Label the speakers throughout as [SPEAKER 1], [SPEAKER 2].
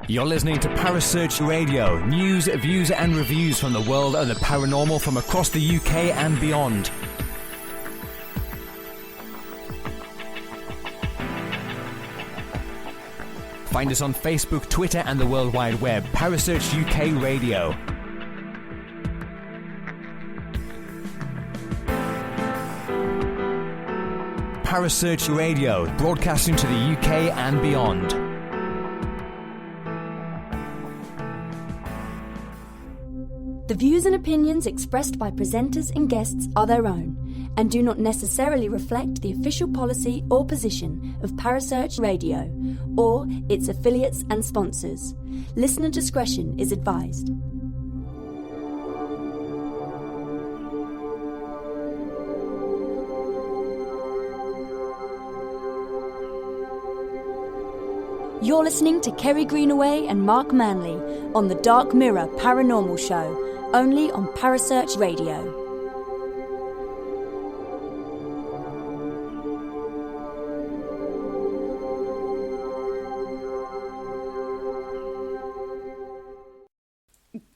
[SPEAKER 1] You're listening to Parasearch Radio, news, views and reviews from the world of the paranormal from across the UK and beyond. Find us on Facebook, Twitter and the World Wide Web. Parasearch UK Radio. Parasearch Radio, broadcasting to the UK and beyond.
[SPEAKER 2] The views and opinions expressed by presenters and guests are their own and do not necessarily reflect the official policy or position of Parasearch Radio or its affiliates and sponsors. Listener discretion is advised. You're listening to Kerry Greenaway and Mark Manley on the Dark Mirror Paranormal Show, only on Parasearch Radio.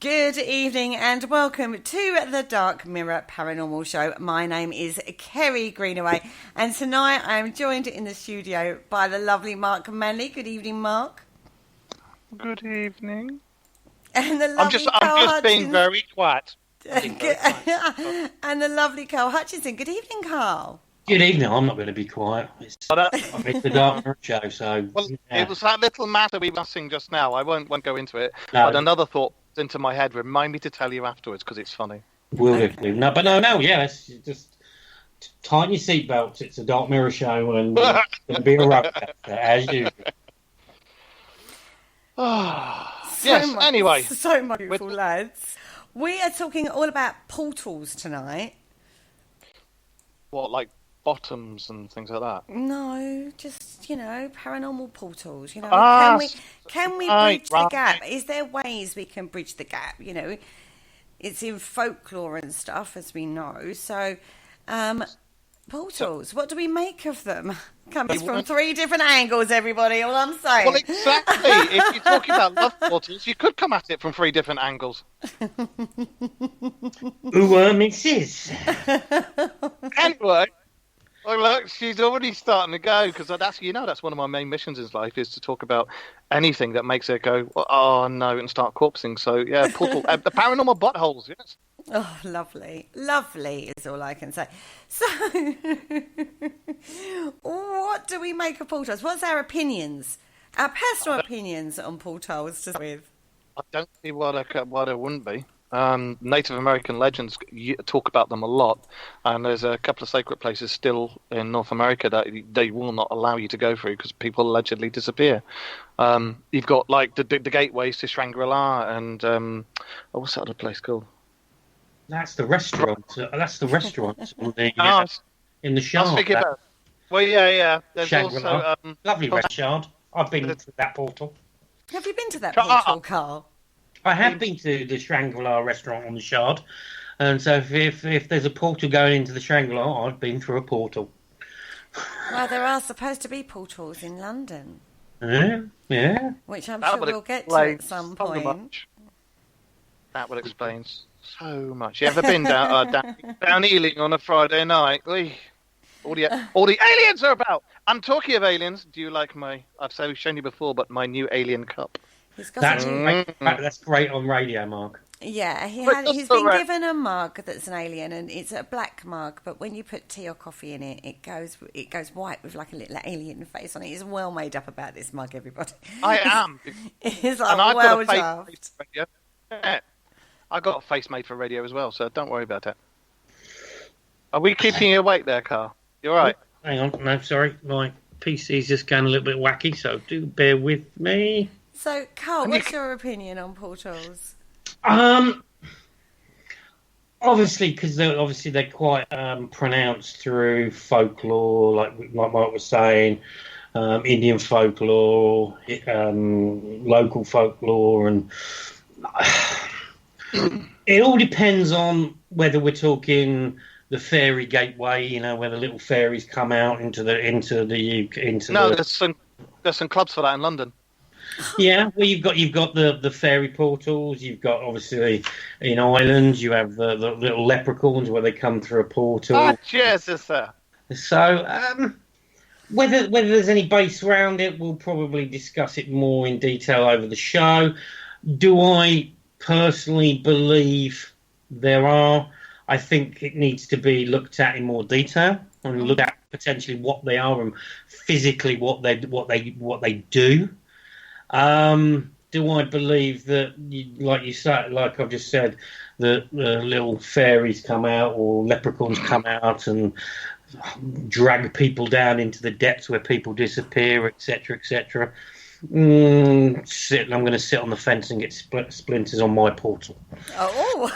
[SPEAKER 3] Good evening and welcome to the Dark Mirror Paranormal Show. My name is Kerry Greenaway and tonight I am joined in the studio by the lovely Mark Manley. Good evening, Mark.
[SPEAKER 4] Good evening.
[SPEAKER 3] And the lovely
[SPEAKER 4] I'm just being very quiet.
[SPEAKER 3] And the lovely Carl Hutchinson. Good evening, Carl.
[SPEAKER 5] Good evening. I'm not going to be quiet. It's the Dark Mirror Show, so...
[SPEAKER 4] Well, yeah. It was that little matter we were discussing just now. I won't go into it.
[SPEAKER 5] No.
[SPEAKER 4] But another thought into my head. Remind me to tell you afterwards, because it's funny.
[SPEAKER 5] Will do. No, let's just tighten your seatbelts. It's a Dark Mirror Show, and it's going to be a rough as usual.
[SPEAKER 4] Anyway.
[SPEAKER 3] So much beautiful, lads. We are talking all about portals tonight.
[SPEAKER 4] What, like bottoms and things like that?
[SPEAKER 3] No, just, paranormal portals. Can we bridge the gap? Is there ways we can bridge the gap? It's in folklore and stuff, as we know. So, portals, what do we make of them? Comes from three different angles, everybody, all I'm saying.
[SPEAKER 4] Well, exactly. If you're talking about love portals, you could come at it from three different angles.
[SPEAKER 5] Who mixes?
[SPEAKER 4] Anyway, look, she's already starting to go, because that's one of my main missions in life, is to talk about anything that makes it go, oh no, and start corpsing. So, yeah, portal, the paranormal buttholes, yes.
[SPEAKER 3] Oh, lovely. Lovely is all I can say. So, what do we make of portals? What's our opinions? Our personal opinions on portals to start with?
[SPEAKER 4] I don't see why there wouldn't be. Native American legends talk about them a lot, and there's a couple of sacred places still in North America that they will not allow you to go through because people allegedly disappear. You've got like the gateways to Shangri-La and what's that other place called?
[SPEAKER 5] That's the restaurant. That's the restaurant in the Shard.
[SPEAKER 4] Well, yeah. There's
[SPEAKER 5] Shangri-La.
[SPEAKER 4] also
[SPEAKER 5] lovely restaurant. I've been to that portal.
[SPEAKER 3] Have you been to that portal, Carl?
[SPEAKER 5] I have been to the Shangri-La restaurant on the Shard, and so if there's a portal going into the Shangri-La, I've been through a portal.
[SPEAKER 3] Well, there are supposed to be portals in London.
[SPEAKER 5] Yeah.
[SPEAKER 3] Which I'm sure we'll get to at some point.
[SPEAKER 4] That would explain so much. You ever been down Ealing on a Friday night? All the aliens are about. I'm talking of aliens. Do you like I've shown you before, but my new alien cup?
[SPEAKER 5] That's great on radio, Mark.
[SPEAKER 3] Yeah, he's been given a mug that's an alien, and it's a black mug. But when you put tea or coffee in it, it goes white with like a little alien face on it. It's well made up about this mug, everybody.
[SPEAKER 4] I am.
[SPEAKER 3] It's like well drafted.
[SPEAKER 4] Yeah. I got a face made for radio as well, so don't worry about it. Are we keeping you awake there, Carl? You all right?
[SPEAKER 5] Hang on, no, sorry, my PC's just going a little bit wacky, so do bear with me.
[SPEAKER 3] So, Carl, what's your opinion on portals?
[SPEAKER 5] Obviously, because they're quite pronounced through folklore, like Mark was saying, Indian folklore, local folklore, and It all depends on whether we're talking the fairy gateway, where the little fairies come out into the UK.
[SPEAKER 4] No, there's some clubs for that in London.
[SPEAKER 5] Yeah, well, you've got the fairy portals. You've got, obviously, in Ireland, you have the little leprechauns where they come through a portal.
[SPEAKER 4] Ah, Jesus, sir.
[SPEAKER 5] So, whether there's any base around it, we'll probably discuss it more in detail over the show. Do I personally believe there are? I think it needs to be looked at in more detail and look at potentially what they are and physically what they do. Do I believe that, like I've just said, that the little fairies come out or leprechauns come out and drag people down into the depths where people disappear, etc., etc.? I'm going to sit on the fence and get splinters on my portal.
[SPEAKER 3] Oh,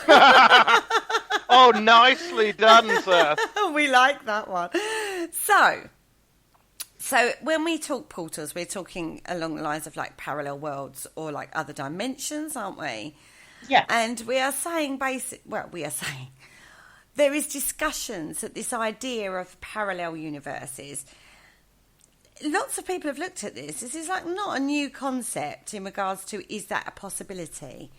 [SPEAKER 4] oh, nicely done, sir.
[SPEAKER 3] We like that one. So when we talk portals, we're talking along the lines of like parallel worlds or like other dimensions, aren't we?
[SPEAKER 5] Yeah.
[SPEAKER 3] And we are saying there is discussions that this idea of parallel universes, lots of people have looked at this. This is like not a new concept in regards to, is that a possibility?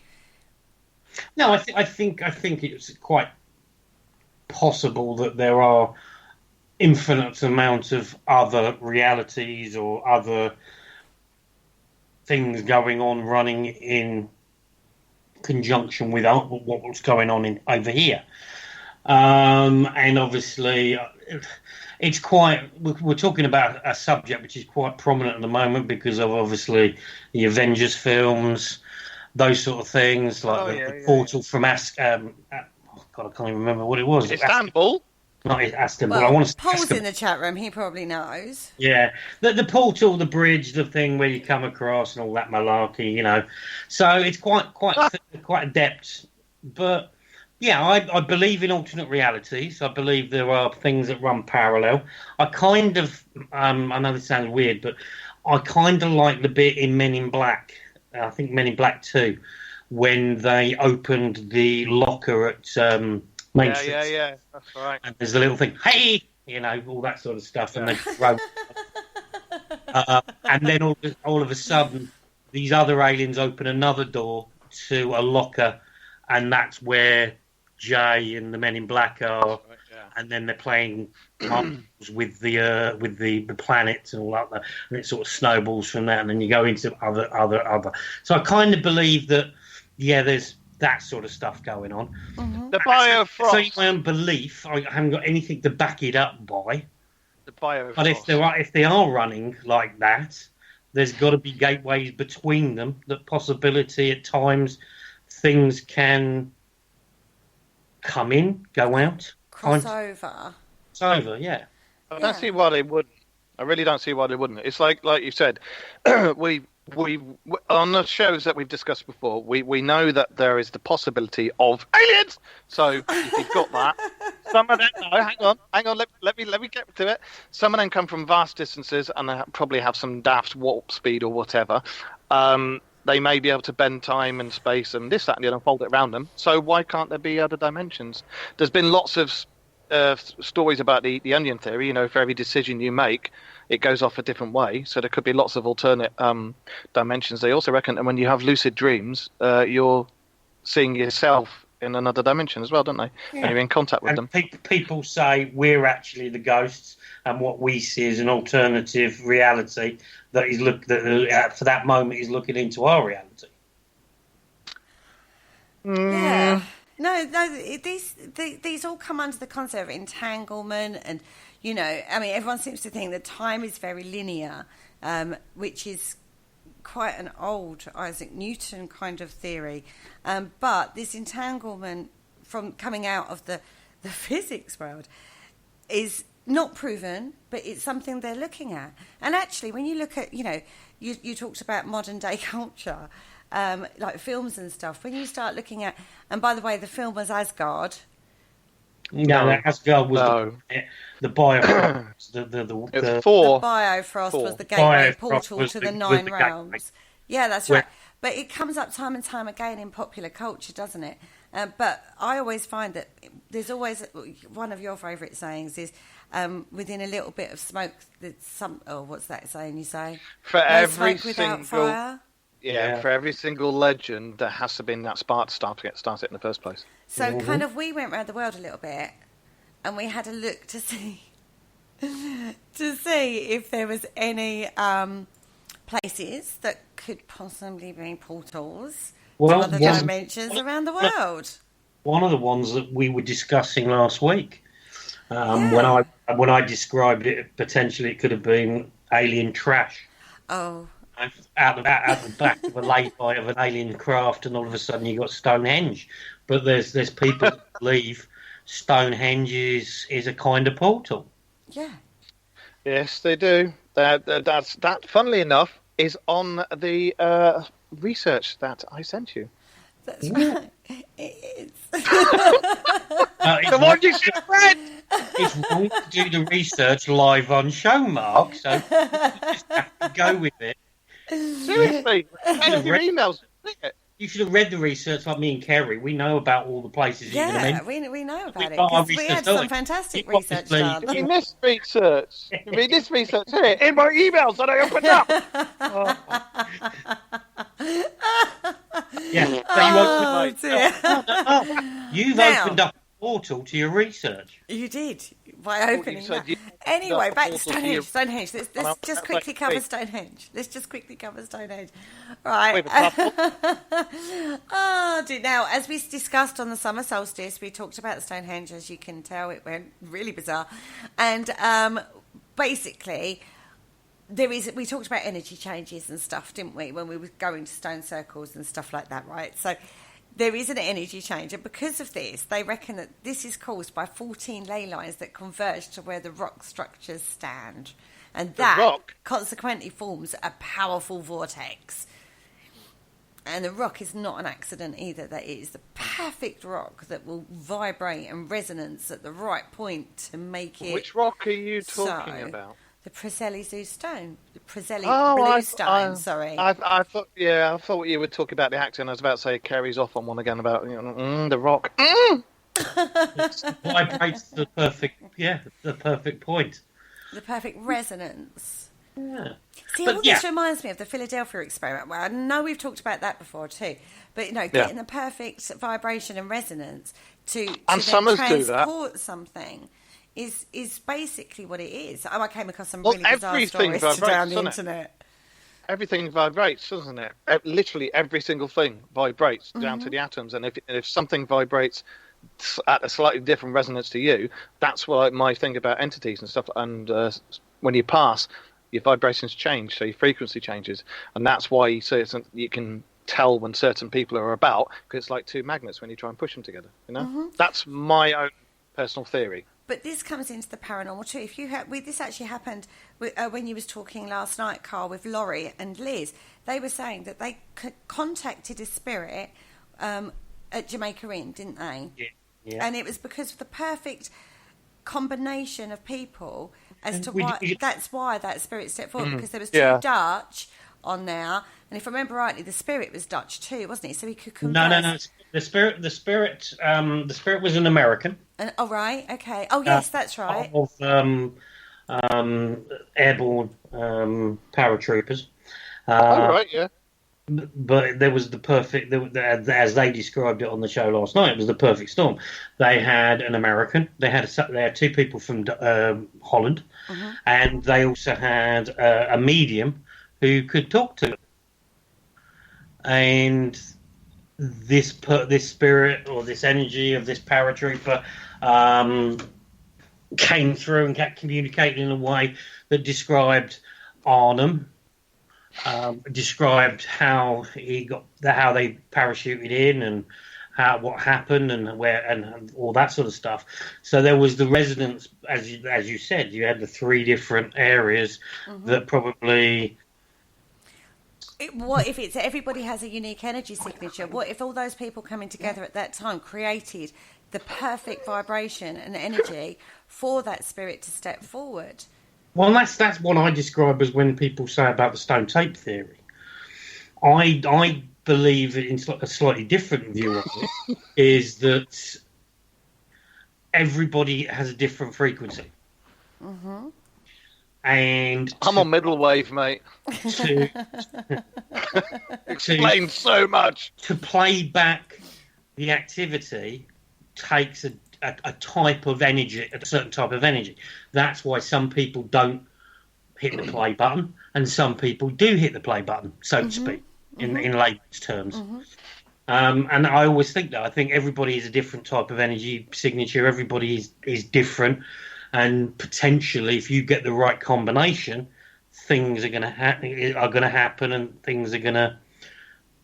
[SPEAKER 5] No, I think it's quite possible that there are infinite amounts of other realities or other things going on, running in conjunction with what's going on over here. And obviously, it's we're talking about a subject which is quite prominent at the moment because of obviously the Avengers films, those sort of things, like the portal from God, I can't even remember what it was.
[SPEAKER 4] Istanbul?
[SPEAKER 5] Not Istanbul.
[SPEAKER 3] Well,
[SPEAKER 5] I want to.
[SPEAKER 3] Paul's in the chat room. He probably knows.
[SPEAKER 5] Yeah, the portal, the bridge, the thing where you come across, and all that malarkey. So it's quite adept. But yeah, I believe in alternate realities. I believe there are things that run parallel. I kind of, I know this sounds weird, but I kind of like the bit in Men in Black. I think Men in Black 2, when they opened the locker at Main Street.
[SPEAKER 4] Yeah, that's right.
[SPEAKER 5] And there's the little thing, hey, all that sort of stuff, and they throw. And then all of a sudden, these other aliens open another door to a locker, and that's where Jay and the Men in Black are. And then they're playing with the planets and all that, and it sort of snowballs from that, and then you go into other. So I kind of believe that, yeah, there's that sort of stuff going on.
[SPEAKER 3] Mm-hmm.
[SPEAKER 4] The Biofrost.
[SPEAKER 5] So my own belief, I haven't got anything to back it up by.
[SPEAKER 4] The Biofrost.
[SPEAKER 5] But if they are running like that, there's got to be gateways between them. That possibility at times things can come in, go out,
[SPEAKER 3] Crossover.
[SPEAKER 5] Crossover, yeah.
[SPEAKER 4] I don't see why they wouldn't. I really don't see why they wouldn't. It's like you said, we on the shows that we've discussed before, we know that there is the possibility of aliens. So if you've got that, some of them. No, hang on. Let me get to it. Some of them come from vast distances and they probably have some daft warp speed or whatever. They may be able to bend time and space and this, that, and the other, and fold it around them. So why can't there be other dimensions? There's been lots of stories about the onion theory. For every decision you make, it goes off a different way. So there could be lots of alternate dimensions. They also reckon that when you have lucid dreams, you're seeing yourself in another dimension as well, don't they? Yeah. And you're in contact with them.
[SPEAKER 5] People say we're actually the ghosts, and what we see is an alternative reality that is for that moment is looking into our reality.
[SPEAKER 3] Yeah. No, these all come under the concept of entanglement, and everyone seems to think that time is very linear, which is quite an old Isaac Newton kind of theory. But this entanglement from coming out of the physics world is not proven, but it's something they're looking at. And actually, when you look at, you talked about modern day culture, like films and stuff, when you start looking at, and by the way, the film was Asgard.
[SPEAKER 5] No, Asgard was the Biofrost. The
[SPEAKER 3] Biofrost was the gateway portal to the Nine Realms. Yeah, that's right. But it comes up time and time again in popular culture, doesn't it? But I always find that there's always one of your favourite sayings is within a little bit of smoke, there's some. Oh, what's that saying you say?
[SPEAKER 4] For
[SPEAKER 3] No
[SPEAKER 4] every
[SPEAKER 3] smoke without
[SPEAKER 4] single
[SPEAKER 3] fire.
[SPEAKER 4] Yeah, for every single legend, there has to be that spark to start it in the first place.
[SPEAKER 3] So kind of we went around the world a little bit, and we had a look to see if there was any places that could possibly be portals to other dimensions around the world.
[SPEAKER 5] One of the ones that we were discussing last week, when I described it, potentially it could have been alien trash.
[SPEAKER 3] Oh.
[SPEAKER 5] Out the back of a lay-by of an alien craft, and all of a sudden you got Stonehenge. But there's people that believe Stonehenge is a kind of portal.
[SPEAKER 3] Yeah.
[SPEAKER 4] Yes, they do. That, funnily enough, is on the research that I sent you.
[SPEAKER 3] That's right. It is.
[SPEAKER 4] The one you should have read!
[SPEAKER 5] It's wrong to do the research live on show, Mark, so you just have to go with it.
[SPEAKER 4] Seriously, your emails.
[SPEAKER 5] You should have read the research like me and Kerry. We know about all the places you're going to mention.
[SPEAKER 3] We know about it, because we had some fantastic research done.
[SPEAKER 4] In this research, here, in my emails that I opened
[SPEAKER 5] up. You've opened up a portal to your research.
[SPEAKER 3] You did, by opening that. Anyway, back to Stonehenge. Let's just quickly cover Stonehenge. Right. Now, as we discussed on the summer solstice, we talked about Stonehenge. As you can tell, it went really bizarre. And basically, we talked about energy changes and stuff, didn't we, when we were going to stone circles and stuff like that, right? So there is an energy change, and because of this, they reckon that this is caused by 14 ley lines that converge to where the rock structures stand. And that consequently forms a powerful vortex. And the rock is not an accident either. That is the perfect rock that will vibrate and resonance at the right point to make it.
[SPEAKER 4] Which rock are you talking about?
[SPEAKER 3] The Preseli stone. The Preseli blue stone, sorry.
[SPEAKER 4] I thought you were talking about the actor, and I was about to say Kerry's off on one again about the rock.
[SPEAKER 5] Vibrates the perfect point.
[SPEAKER 3] The perfect resonance.
[SPEAKER 5] Yeah.
[SPEAKER 3] See, all this reminds me of the Philadelphia experiment. Well, I know we've talked about that before too, but getting the perfect vibration and resonance to then transport something is basically what it is. I came across some really bizarre stories today on the internet.
[SPEAKER 4] Everything vibrates, doesn't it? Literally every single thing vibrates down to the atoms, and if something vibrates at a slightly different resonance to you, that's what my thing about entities and stuff. And when you pass, your vibrations change, so your frequency changes, and that's why you can tell when certain people are about, because it's like two magnets when you try and push them together. That's my own personal theory.
[SPEAKER 3] But this comes into the paranormal too. This actually happened when you was talking last night, Carl, with Laurie and Liz. They were saying that they contacted a spirit at Jamaica Inn, didn't they?
[SPEAKER 5] Yeah.
[SPEAKER 3] And it was because of the perfect combination of people as to why. That's why that spirit stepped forward, because there was two Dutch on there, and if I remember rightly, the spirit was Dutch too, wasn't he? So he could converse. No.
[SPEAKER 5] The spirit was an American.
[SPEAKER 3] Oh right, okay. Oh yes, that's right.
[SPEAKER 5] Of airborne paratroopers.
[SPEAKER 4] Right, yeah.
[SPEAKER 5] But there was the perfect, as they described it on the show last night, it was the perfect storm. They had an American, they had two people from Holland, and they also had a medium who could talk to them. And this spirit or this energy of this paratrooper came through and kept communicating in a way that described Arnhem. Described how how they parachuted in and what happened and where and all that sort of stuff. So there was the resonance, as you said, you had the three different areas that probably.
[SPEAKER 3] What if it's everybody has a unique energy signature? What if all those people coming together at that time created the perfect vibration and energy for that spirit to step forward?
[SPEAKER 5] Well, that's what I describe as when people say about the stone tape theory. I believe in a slightly different view of it, is that everybody has a different frequency.
[SPEAKER 3] Mm-hmm.
[SPEAKER 5] And
[SPEAKER 4] I'm on middle wave, mate. Explains so much.
[SPEAKER 5] To play back the activity takes a type of energy, a certain type of energy. That's why some people don't hit the play button, and some people do hit the play button, so to speak, in layman's terms. And I always think that. I think everybody is a different type of energy signature. Everybody is different. And potentially, if you get the right combination, things are going to happen, and things are going to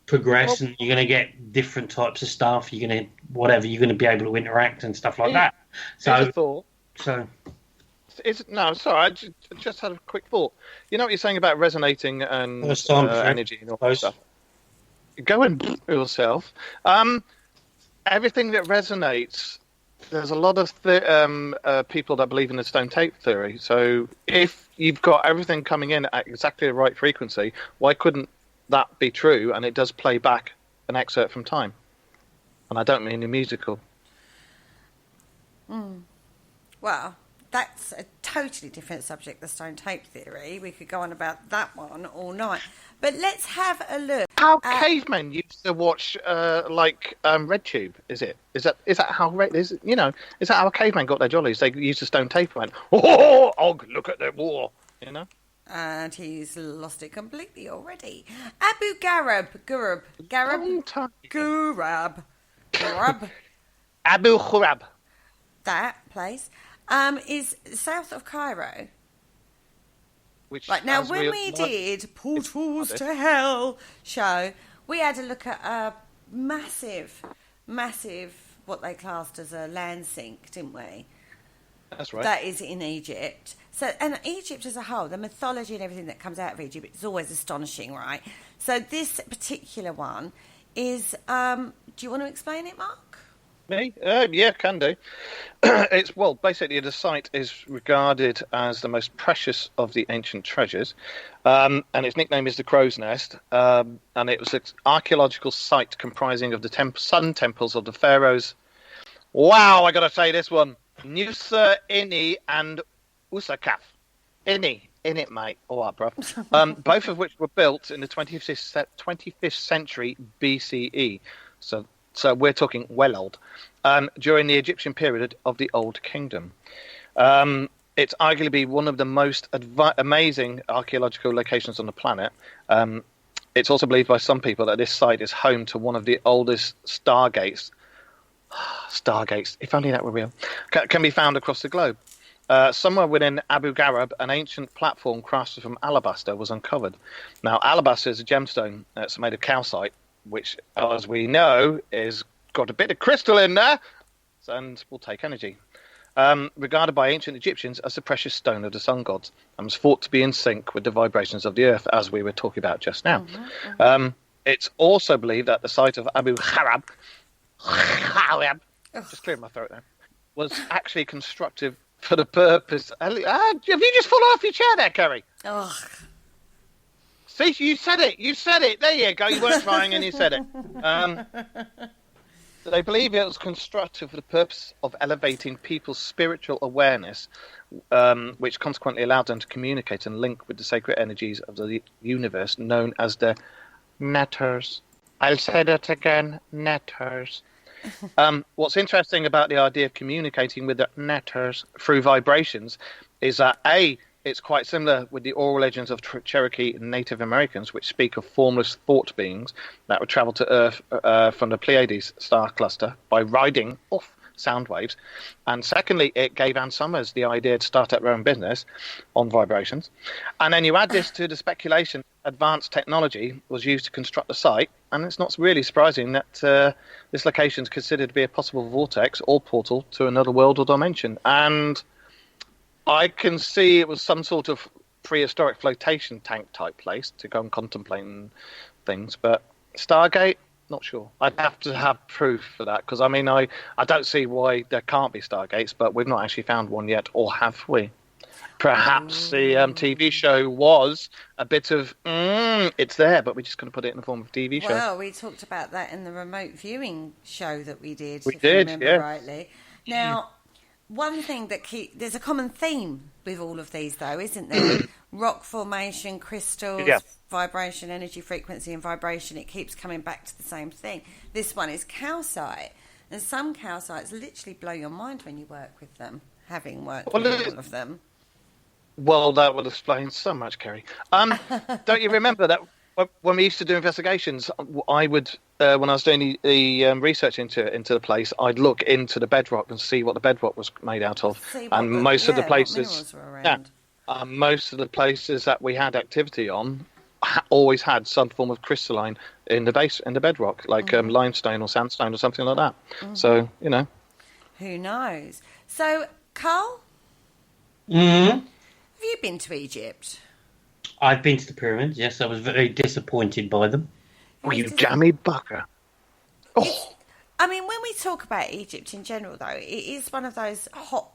[SPEAKER 5] progress, and you're going to get different types of stuff. You're going to be able to interact and stuff like that. So, sorry, I just had a quick thought. You know what you're saying about resonating and energy and all that stuff. Go and yourself. Everything that resonates. There's a lot of people that believe in the stone tape theory. So if you've got everything coming in at exactly the right frequency, why couldn't that be true? And it does play back an excerpt from time. And I don't mean a musical.
[SPEAKER 3] Well, that's a totally different subject, the stone tape theory. We could go on about that one all night. But let's have a look.
[SPEAKER 4] How cavemen used to watch Red Tube, is that how is that how cavemen got their jollies? They used to stone tape and went, oh, look at the war,
[SPEAKER 3] And he's lost it completely already. Abu Ghraib.
[SPEAKER 4] Abu Ghraib.
[SPEAKER 3] That place is south of Cairo.
[SPEAKER 4] Which,
[SPEAKER 3] right, now when we did Portals to Hell show, we had a look at a massive, what they classed as a land sink, didn't we?
[SPEAKER 4] That's right.
[SPEAKER 3] That is in Egypt. So, and Egypt as a whole, the mythology and everything that comes out of Egypt is always astonishing, right? So this particular one is, do you want to explain it, Mark?
[SPEAKER 4] Me? Yeah, can do. Basically the site is regarded as the most precious of the ancient treasures, and its nickname is the Crow's Nest, and it was an archaeological site comprising of the sun temples of the pharaohs. Wow, I got to say this one. Nusa, Ini, and Usakaf. Ini, in it, mate. All right, bruv. Both of which were built in the 25th century BCE. So we're talking well old, during the Egyptian period of the Old Kingdom. It's arguably one of the most amazing archaeological locations on the planet. It's also believed by some people that this site is home to one of the oldest stargates. Stargates, if only that were real, can be found across the globe. Somewhere within Abu Ghraib, an ancient platform crafted from alabaster was uncovered. Now, alabaster is a gemstone that's made of calcite, which, as we know, is got a bit of crystal in there and will take energy. Regarded by ancient Egyptians as the precious stone of the sun gods, and was thought to be in sync with the vibrations of the earth, as we were talking about just now. It's also believed that the site of Abu Ghraib, just cleared my throat there, was actually constructed for the purpose. Have you just fallen off your chair there, Kerry?
[SPEAKER 3] Ugh.
[SPEAKER 4] See, you said it. There you go. You weren't trying and you said it. They believe it was constructed for the purpose of elevating people's spiritual awareness, which consequently allowed them to communicate and link with the sacred energies of the universe, known as the netters. I'll say that again, netters. What's interesting about the idea of communicating with the netters through vibrations is that it's quite similar with the oral legends of Cherokee Native Americans, which speak of formless thought beings that would travel to Earth from the Pleiades star cluster by riding off sound waves. And secondly, it gave Ann Summers the idea to start up her own business on vibrations. And then you add this to the speculation advanced technology was used to construct the site, and it's not really surprising that this location is considered to be a possible vortex or portal to another world or dimension. And I can see it was some sort of prehistoric flotation tank type place to go and contemplate things, but Stargate, not sure. I'd have to have proof for that, because I don't see why there can't be Stargates, but we've not actually found one yet, or have we? Perhaps the TV show was a bit of, it's there, but we're just going to put it in the form of TV show.
[SPEAKER 3] Well, we talked about that in the remote viewing show that we did,
[SPEAKER 4] We
[SPEAKER 3] if
[SPEAKER 4] did,
[SPEAKER 3] you remember
[SPEAKER 4] yeah.
[SPEAKER 3] rightly. Now, one thing that there's a common theme with all of these, though, isn't there? Rock formation, crystals, vibration, energy, frequency, and vibration. It keeps coming back to the same thing. This one is calcite, and some calcites literally blow your mind when you work with them, having worked with all of them.
[SPEAKER 4] Well, that would explain so much, Kerry. Don't you remember that when we used to do investigations, I would, when I was doing the research into the place, I'd look into the bedrock and see what the bedrock was made out of. And most of the places, most of the places that we had activity on always had some form of crystalline in the base, in the bedrock, like limestone or sandstone or something like that. So, you know.
[SPEAKER 3] Who knows? So, Carl? Have you been to Egypt?
[SPEAKER 5] I've been to the pyramids, yes. I was very disappointed by them.
[SPEAKER 4] Oh, you jammy bucker. Oh.
[SPEAKER 3] I mean, when we talk about Egypt in general, though, it is one of those hot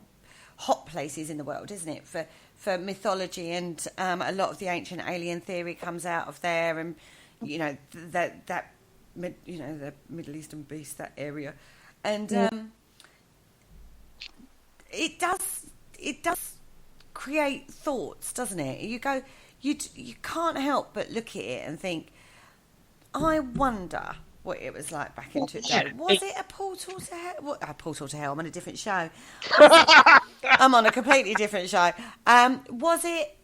[SPEAKER 3] places in the world, isn't it, for mythology, and a lot of the ancient alien theory comes out of there, and, you know, that you know, the Middle Eastern beast, that area. And it does create thoughts, doesn't it? You can't help but look at it and think, I wonder what it was like back into the day. Was it a portal to hell? What, a portal to hell? I'm on a different show. I'm on a completely different show. Was it?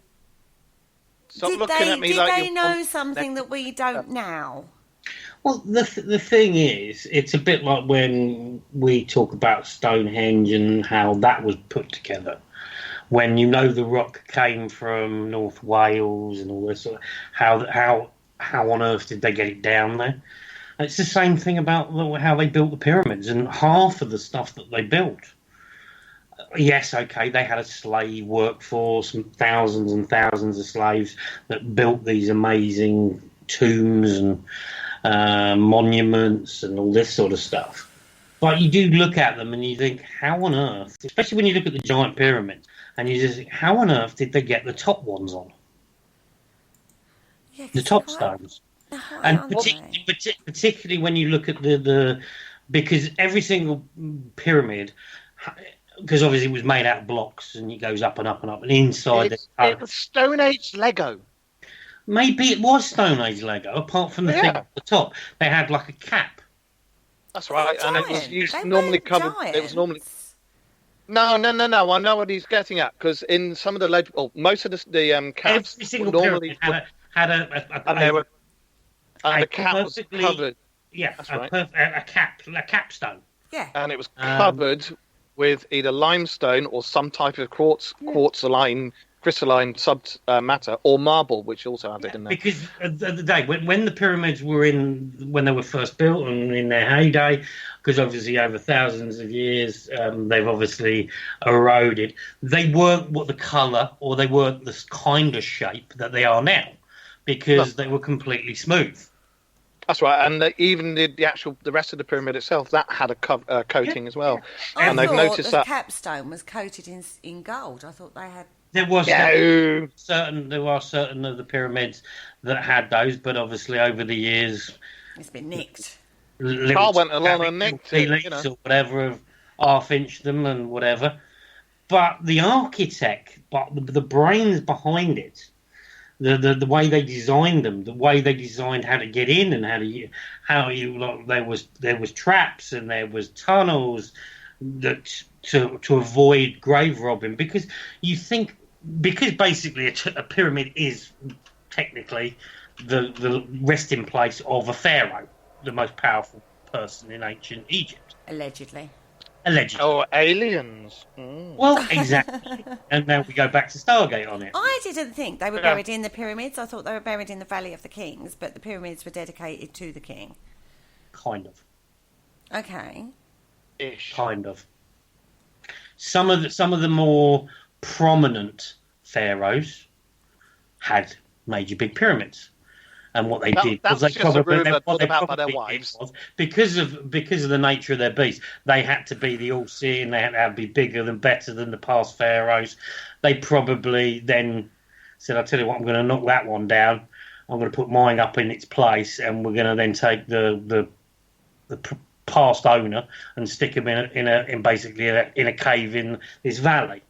[SPEAKER 3] Did they know something that we don't now?
[SPEAKER 5] Well, the thing is, it's a bit like when we talk about Stonehenge and how that was put together. When you know the rock came from North Wales and all this, how on earth did they get it down there? And it's the same thing about how they built the pyramids and half of the stuff that they built. Yes, okay, they had a slave workforce, thousands and thousands of slaves that built these amazing tombs and monuments and all this sort of stuff. But you do look at them and you think, how on earth, especially when you look at the giant pyramids, and you just think, how on earth did they get the top ones on? Yeah, the top stones. And particularly when you look at the because every single pyramid, because obviously it was made out of blocks and it goes up and up and up, and inside
[SPEAKER 4] it was Stone Age Lego.
[SPEAKER 5] Maybe it was Stone Age Lego, apart from the thing at the top. They had like a cap.
[SPEAKER 4] That's right, and it was normally covered. Giants. It was normally. No. I know what he's getting at, because in some of the most of the caps,
[SPEAKER 5] every single
[SPEAKER 4] normally
[SPEAKER 5] had
[SPEAKER 4] the cap was covered.
[SPEAKER 5] Yeah, a capstone.
[SPEAKER 3] Yeah,
[SPEAKER 4] and it was covered with either limestone or some type of quartz-line crystalline matter, or marble, which also had it in there.
[SPEAKER 5] Because at the day when the pyramids were when they were first built and in their heyday, because obviously over thousands of years they've obviously eroded. They weren't what the colour, or they weren't the kind of shape that they are now, because they were completely smooth.
[SPEAKER 4] That's right, and even the rest of the pyramid itself, that had a coating as well.
[SPEAKER 3] I
[SPEAKER 4] and they've noticed
[SPEAKER 3] the
[SPEAKER 4] that
[SPEAKER 3] capstone was coated in gold. I thought they had.
[SPEAKER 5] There are certain of the pyramids that had those, but obviously over the years,
[SPEAKER 3] it's been nicked.
[SPEAKER 4] Carl went along and nicked it,
[SPEAKER 5] or whatever, have half-inched them and whatever. But the architect, the brains behind it, the way they designed them, the way they designed how to get in and there was traps and there was tunnels that to avoid grave robbing, because basically a pyramid is technically the resting place of a pharaoh, the most powerful person in ancient Egypt.
[SPEAKER 3] Allegedly.
[SPEAKER 4] Oh, aliens.
[SPEAKER 5] Well, exactly. And now we go back to Stargate on it.
[SPEAKER 3] I didn't think they were buried in the pyramids. I thought they were buried in the Valley of the Kings, but the pyramids were dedicated to the king.
[SPEAKER 5] Kind of.
[SPEAKER 3] Okay.
[SPEAKER 4] Ish.
[SPEAKER 5] Kind of. Some of the more prominent pharaohs had major big pyramids. and what they did.
[SPEAKER 4] That's
[SPEAKER 5] they
[SPEAKER 4] just a rumour put about by their wives.
[SPEAKER 5] Because of the nature of their beast, they had to be the all-seeing, they had to be bigger and better than the past pharaohs. They probably then said, I'll tell you what, I'm going to knock that one down. I'm going to put mine up in its place, and we're going to then take the past owner and stick him in basically in a cave in this valley.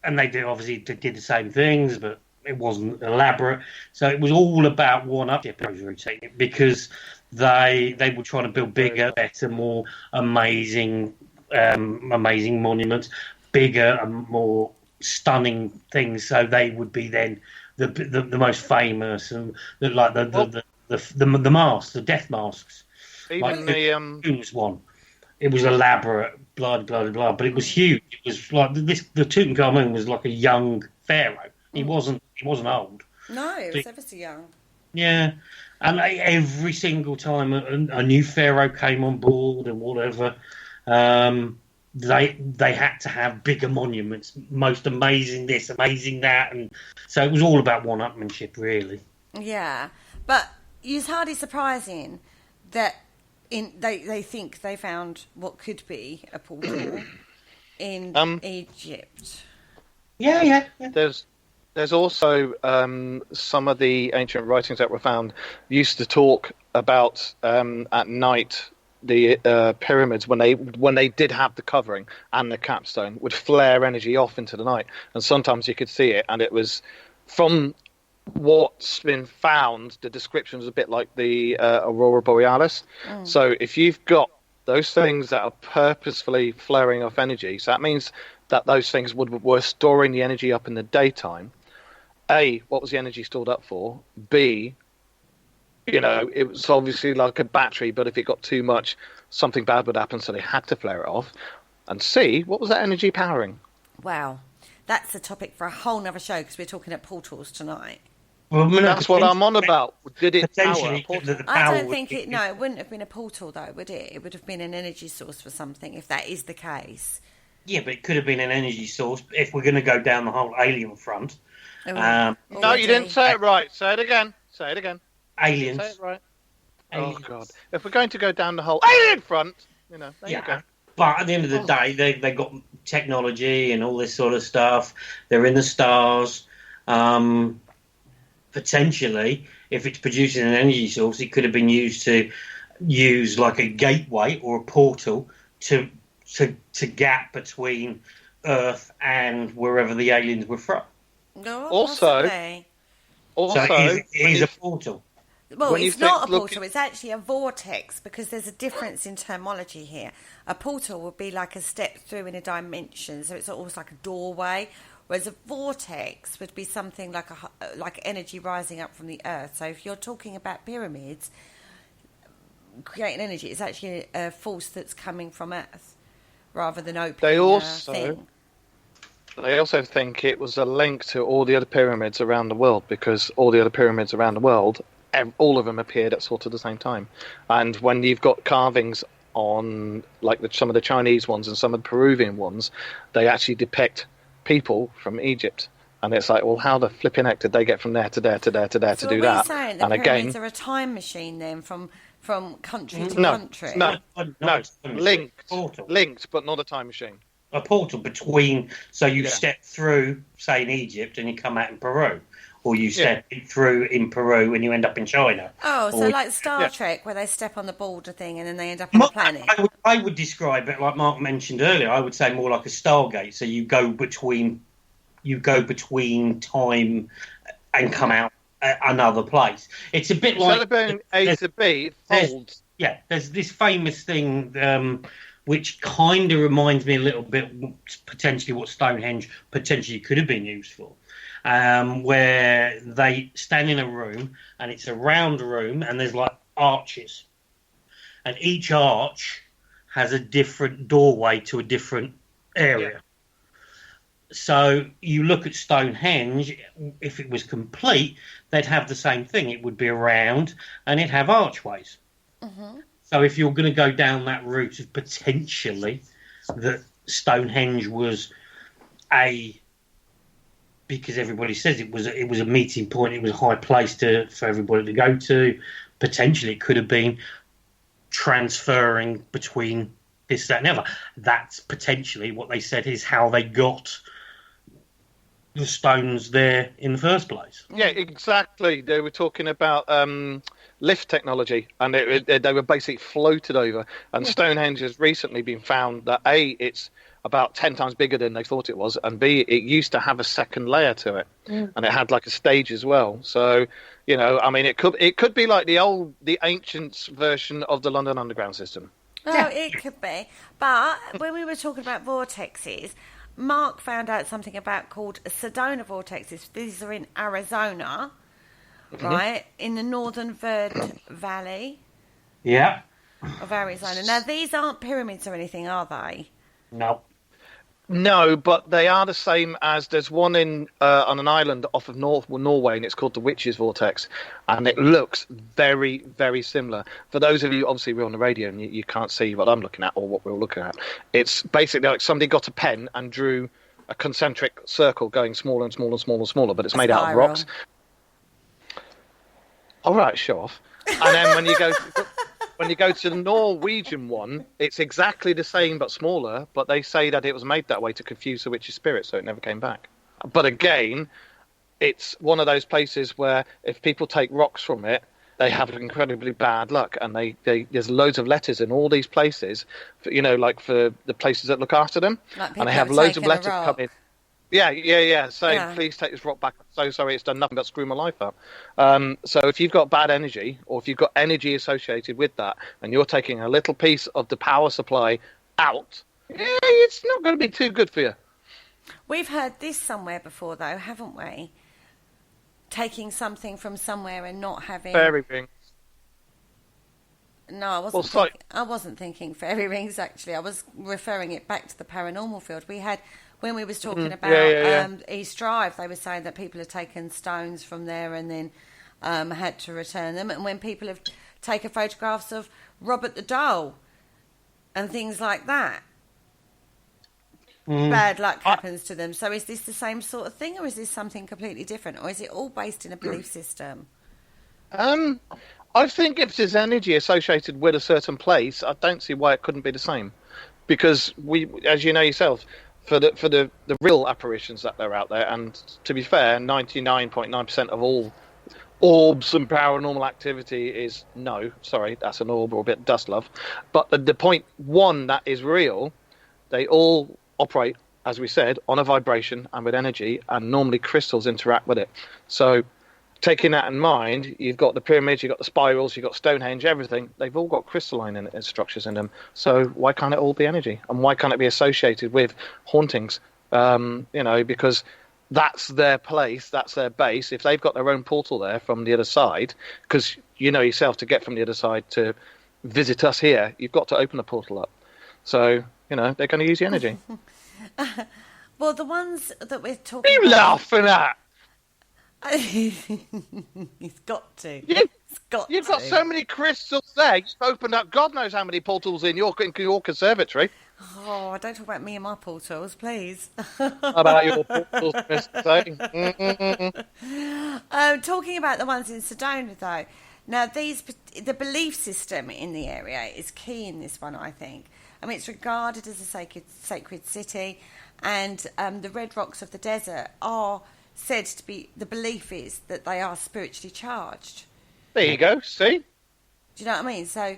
[SPEAKER 5] And they did the same things, but it wasn't elaborate. So it was all about one-upmanship because they were trying to build bigger, better, more amazing monuments, bigger and more stunning things. So they would be then the most famous and the masks, the death masks.
[SPEAKER 4] Even
[SPEAKER 5] the one. It was elaborate, blah blah blah, but it was huge. It was like this. The Tutankhamun was like a young pharaoh. He wasn't old.
[SPEAKER 3] No, he was ever so young.
[SPEAKER 5] Yeah, and every single time a new pharaoh came on board and whatever, they had to have bigger monuments, most amazing this, amazing that, and so it was all about one-upmanship, really.
[SPEAKER 3] Yeah, but it's hardly surprising that. They think they found what could be a portal in Egypt.
[SPEAKER 5] Yeah.
[SPEAKER 4] There's also some of the ancient writings that were found used to talk about at night the pyramids when they did have the covering and the capstone would flare energy off into the night, and sometimes you could see it, and it was from what's been found, the description is a bit like the Aurora Borealis. So if you've got those things that are purposefully flaring off energy, so that means that those things were storing the energy up in the daytime. A, what was the energy stored up for? B, it was obviously like a battery, but if it got too much, something bad would happen, so they had to flare it off. And C, what was that energy powering?
[SPEAKER 3] Wow. That's a topic for a whole nother show, because we're talking at portals tonight.
[SPEAKER 5] Well,
[SPEAKER 4] that's what I'm on about. Did it power a portal?
[SPEAKER 3] I don't think it wouldn't have been a portal, though, would it? It would have been an energy source for something, if that is the case.
[SPEAKER 5] Yeah, but it could have been an energy source if we're going to go down the whole alien front.
[SPEAKER 4] No, you didn't say it right. Say it again.
[SPEAKER 5] Aliens.
[SPEAKER 4] Say it right.
[SPEAKER 5] Aliens.
[SPEAKER 4] Oh, God. If we're going to go down the whole alien front, there you go.
[SPEAKER 5] But at the end of the day, they got technology and all this sort of stuff. They're in the stars. Potentially, if it's producing an energy source, it could have been used to use like a gateway or a portal to gap between Earth and wherever the aliens were from.
[SPEAKER 3] No,
[SPEAKER 4] also,
[SPEAKER 5] so it is a portal.
[SPEAKER 3] Well, it's not a portal, it's actually a vortex, because there's a difference in terminology here. A portal would be like a step through in a dimension, so it's almost like a doorway, whereas a vortex would be something like energy rising up from the earth. So if you're talking about pyramids creating energy, it's actually a force that's coming from earth rather than opening a thing.
[SPEAKER 4] They also think it was a link to all the other pyramids around the world, because all the other pyramids around the world, all of them appeared at sort of the same time. And when you've got carvings on like some of the Chinese ones and some of the Peruvian ones, they actually depict people from Egypt. And it's like, well, how the flipping heck did they get from there to there to there to there to do that?
[SPEAKER 3] Saying the pyramids are a time machine then from country to country?
[SPEAKER 4] No, linked, but not a time machine.
[SPEAKER 5] A portal between, so you step through, say, in Egypt and you come out in Peru. Or you step through in Peru and you end up in China.
[SPEAKER 3] Oh, so like Star Trek, where they step on the border thing and then they end up on the planet.
[SPEAKER 5] I would describe it, like Mark mentioned earlier, I would say more like a Stargate. So you go between time and come out at another place. It's a bit like...
[SPEAKER 4] Instead of being A to B, it folds.
[SPEAKER 5] Yeah, there's this famous thing... which kind of reminds me a little bit potentially what Stonehenge potentially could have been used for. Where they stand in a room, and it's a round room, and there's like arches. And each arch has a different doorway to a different area. Yeah. So you look at Stonehenge, if it was complete, they'd have the same thing. It would be round, and it'd have archways. Mm-hmm. So if you're going to go down that route of potentially that Stonehenge was a because everybody says it was a meeting point. It was a high place for everybody to go to. Potentially, it could have been transferring between this, that, and the other. That's potentially what they said is how they got the stones there in the first place.
[SPEAKER 4] Yeah, exactly. They were talking about lift technology, and they were basically floated over. And Stonehenge has recently been found that A, it's about 10 times bigger than they thought it was, and B, it used to have a second layer to it, and it had like a stage as well. So, you know, I mean, it could be like the ancient version of the London Underground system.
[SPEAKER 3] Oh, it could be. But when we were talking about vortexes, Mark found out something about called Sedona vortexes. These are in Arizona, right, in the northern Verde Valley.
[SPEAKER 5] Yeah.
[SPEAKER 3] Of Arizona. Now, these aren't pyramids or anything, are they?
[SPEAKER 4] No, but they are the same as there's one in on an island off of Norway, and it's called the Witch's Vortex, and it looks very, very similar. For those of you, obviously, we're on the radio and you can't see what I'm looking at or what we're looking at. It's basically like somebody got a pen and drew a concentric circle going smaller and smaller and smaller and smaller, but it's made out of rocks. All right, show off. And then when you go to the Norwegian one, it's exactly the same but smaller, but they say that it was made that way to confuse the witch's spirit, so it never came back. But again, it's one of those places where if people take rocks from it, they have incredibly bad luck, and there's loads of letters in all these places, for, you know, like for the places that look after them,
[SPEAKER 3] like
[SPEAKER 4] and they have loads of letters come in. Yeah, saying, please take this rock back. I'm so sorry, it's done nothing but screw my life up. So if you've got bad energy, or if you've got energy associated with that, and you're taking a little piece of the power supply out, it's not going to be too good for you.
[SPEAKER 3] We've heard this somewhere before, though, haven't we? Taking something from somewhere and not having...
[SPEAKER 4] Fairy rings.
[SPEAKER 3] No, I wasn't thinking fairy rings, actually. I was referring it back to the paranormal field. We had... When we was talking about East Drive, they were saying that people had taken stones from there and then had to return them. And when people have taken photographs of Robert the Dole and things like that, bad luck happens to them. So is this the same sort of thing, or is this something completely different? Or is it all based in a belief system?
[SPEAKER 4] I think if there's energy associated with a certain place, I don't see why it couldn't be the same. Because we, as you know yourself, for the real apparitions that are out there, and to be fair, 99.9% of all orbs and paranormal activity is that's an orb or a bit of dust, love. But the point one that is real, they all operate, as we said, on a vibration and with energy, and normally crystals interact with it. So taking that in mind, you've got the pyramids, you've got the spirals, you've got Stonehenge, everything. They've all got crystalline structures in them. So why can't it all be energy? And why can't it be associated with hauntings? Because that's their place, that's their base. If they've got their own portal there from the other side, because you know yourself, to get from the other side to visit us here, you've got to open the portal up. So, they're going to use the energy.
[SPEAKER 3] Well, the ones that we're talking
[SPEAKER 4] about... What are you laughing at?
[SPEAKER 3] He's got to.
[SPEAKER 4] You've got so many crystals there. You've opened up God knows how many portals in your conservatory.
[SPEAKER 3] Oh, don't talk about me and my portals, please.
[SPEAKER 4] How about your portals, Mr.
[SPEAKER 3] Talking about the ones in Sedona, though. Now, the belief system in the area is key in this one, I think. I mean, it's regarded as a sacred city, and the red rocks of the desert are said to be, the belief is that they are spiritually charged.
[SPEAKER 4] There you go. See?
[SPEAKER 3] Do you know what I mean? So,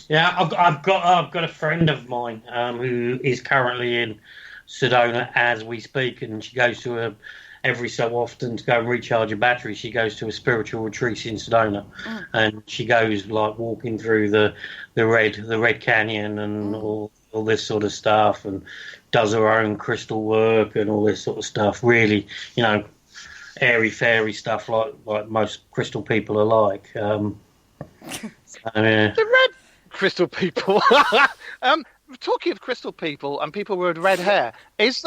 [SPEAKER 5] yeah, I've got a friend of mine who is currently in Sedona as we speak, and she goes to every so often to go and recharge her battery. She goes to a spiritual retreat in Sedona, and she goes like walking through the Red Canyon and all this sort of stuff, and does her own crystal work and all this sort of stuff. Really, airy fairy stuff like most crystal people are like. The
[SPEAKER 4] red crystal people. Talking of crystal people and people with red hair, is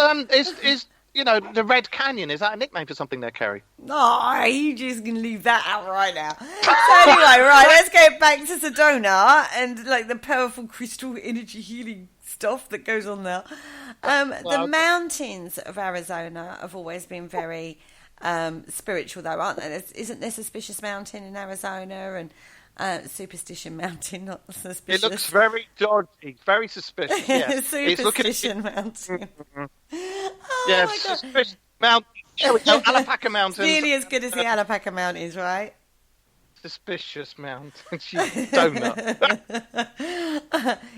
[SPEAKER 4] the Red Canyon, is that a nickname for something there, Kerry?
[SPEAKER 3] Oh, you just going to leave that out right now. So anyway, right, let's get back to Sedona and like the powerful crystal energy healing stuff that goes on there. The mountains of Arizona have always been very spiritual, though, aren't they? Isn't there Suspicious Mountain in Arizona and Superstition Mountain, not suspicious?
[SPEAKER 4] It looks very dodgy, very suspicious. Yes.
[SPEAKER 3] Superstition Mountain.
[SPEAKER 4] Yeah,
[SPEAKER 3] my God.
[SPEAKER 4] Suspicious Mountain. There we go, Alapaca Mountains.
[SPEAKER 3] Nearly as good as the Alapaca Mountains, right?
[SPEAKER 4] Suspicious Mountain. Donut.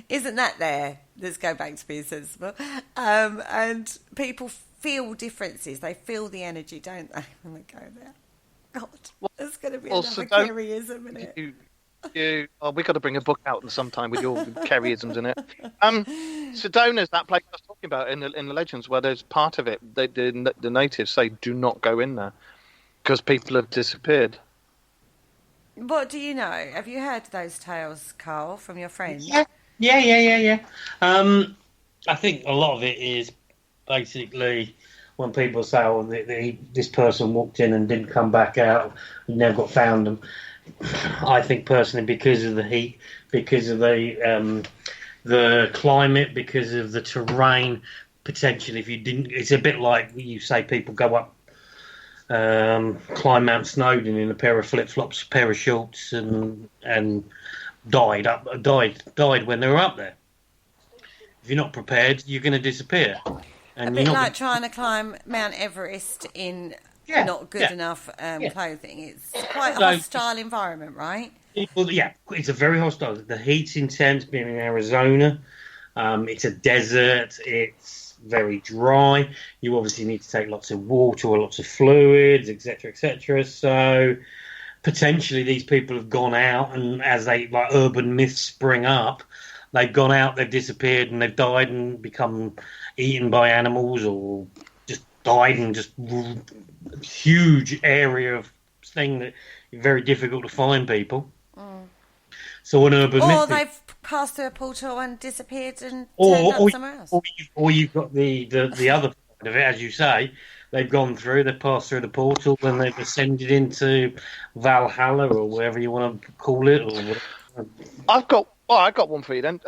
[SPEAKER 3] Isn't that there? Let's go back to being sensible. And people feel differences. They feel the energy, don't they, when they go there? God, there's going to be another Kerryism in it.
[SPEAKER 4] We've got to bring a book out sometime with your Kerryisms in it. Sedona's that place I was talking about in the legends, where there's part of it. The natives say do not go in there because people have disappeared.
[SPEAKER 3] What do you know? Have you heard those tales, Carl, from your friends?
[SPEAKER 5] Yeah. I think a lot of it is basically when people say, "Oh, this person walked in and didn't come back out, and never got found." Them. I think personally, because of the heat, because of the climate, because of the terrain, potentially, if you didn't, it's a bit like you say people go up, climb Mount Snowdon in a pair of flip-flops, a pair of shorts, and died when they were up there. If you're not prepared, you're going to disappear. And
[SPEAKER 3] a bit like trying to climb Mount Everest in not good enough clothing. It's quite a hostile environment, right?
[SPEAKER 5] It's a very hostile. The heat's intense, being in Arizona. It's a desert. It's very dry. You obviously need to take lots of water or lots of fluids, etc., etc. So potentially these people have gone out, and as urban myths spring up, they've gone out, they've disappeared, and they've died and become eaten by animals, or just died in just huge area of thing that is very difficult to find people. So an urban myth.
[SPEAKER 3] Or they've passed through a portal and disappeared and turned up somewhere else.
[SPEAKER 5] Or you've got the other part of it, as you say. They've gone through, they've passed through the portal, and they've ascended into Valhalla, or whatever you want to call it. Or whatever.
[SPEAKER 4] I got one for you then.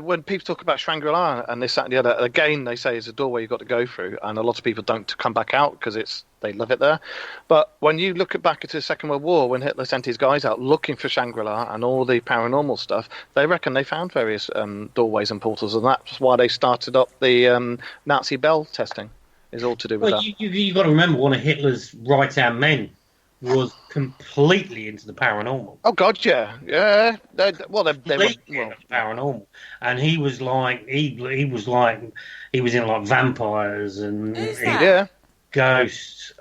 [SPEAKER 4] When people talk about Shangri-La and this, that, and the other, again, they say it's a doorway you've got to go through, and a lot of people don't come back out because they love it there. But when you look back into the Second World War, when Hitler sent his guys out looking for Shangri-La and all the paranormal stuff, they reckon they found various doorways and portals, and that's why they started up the Nazi bell testing. Is all to do with that.
[SPEAKER 5] You've got to remember, one of Hitler's right-hand men was completely into the paranormal.
[SPEAKER 4] Oh God, yeah. They were
[SPEAKER 5] paranormal, and he was like he was in like vampires and ghosts.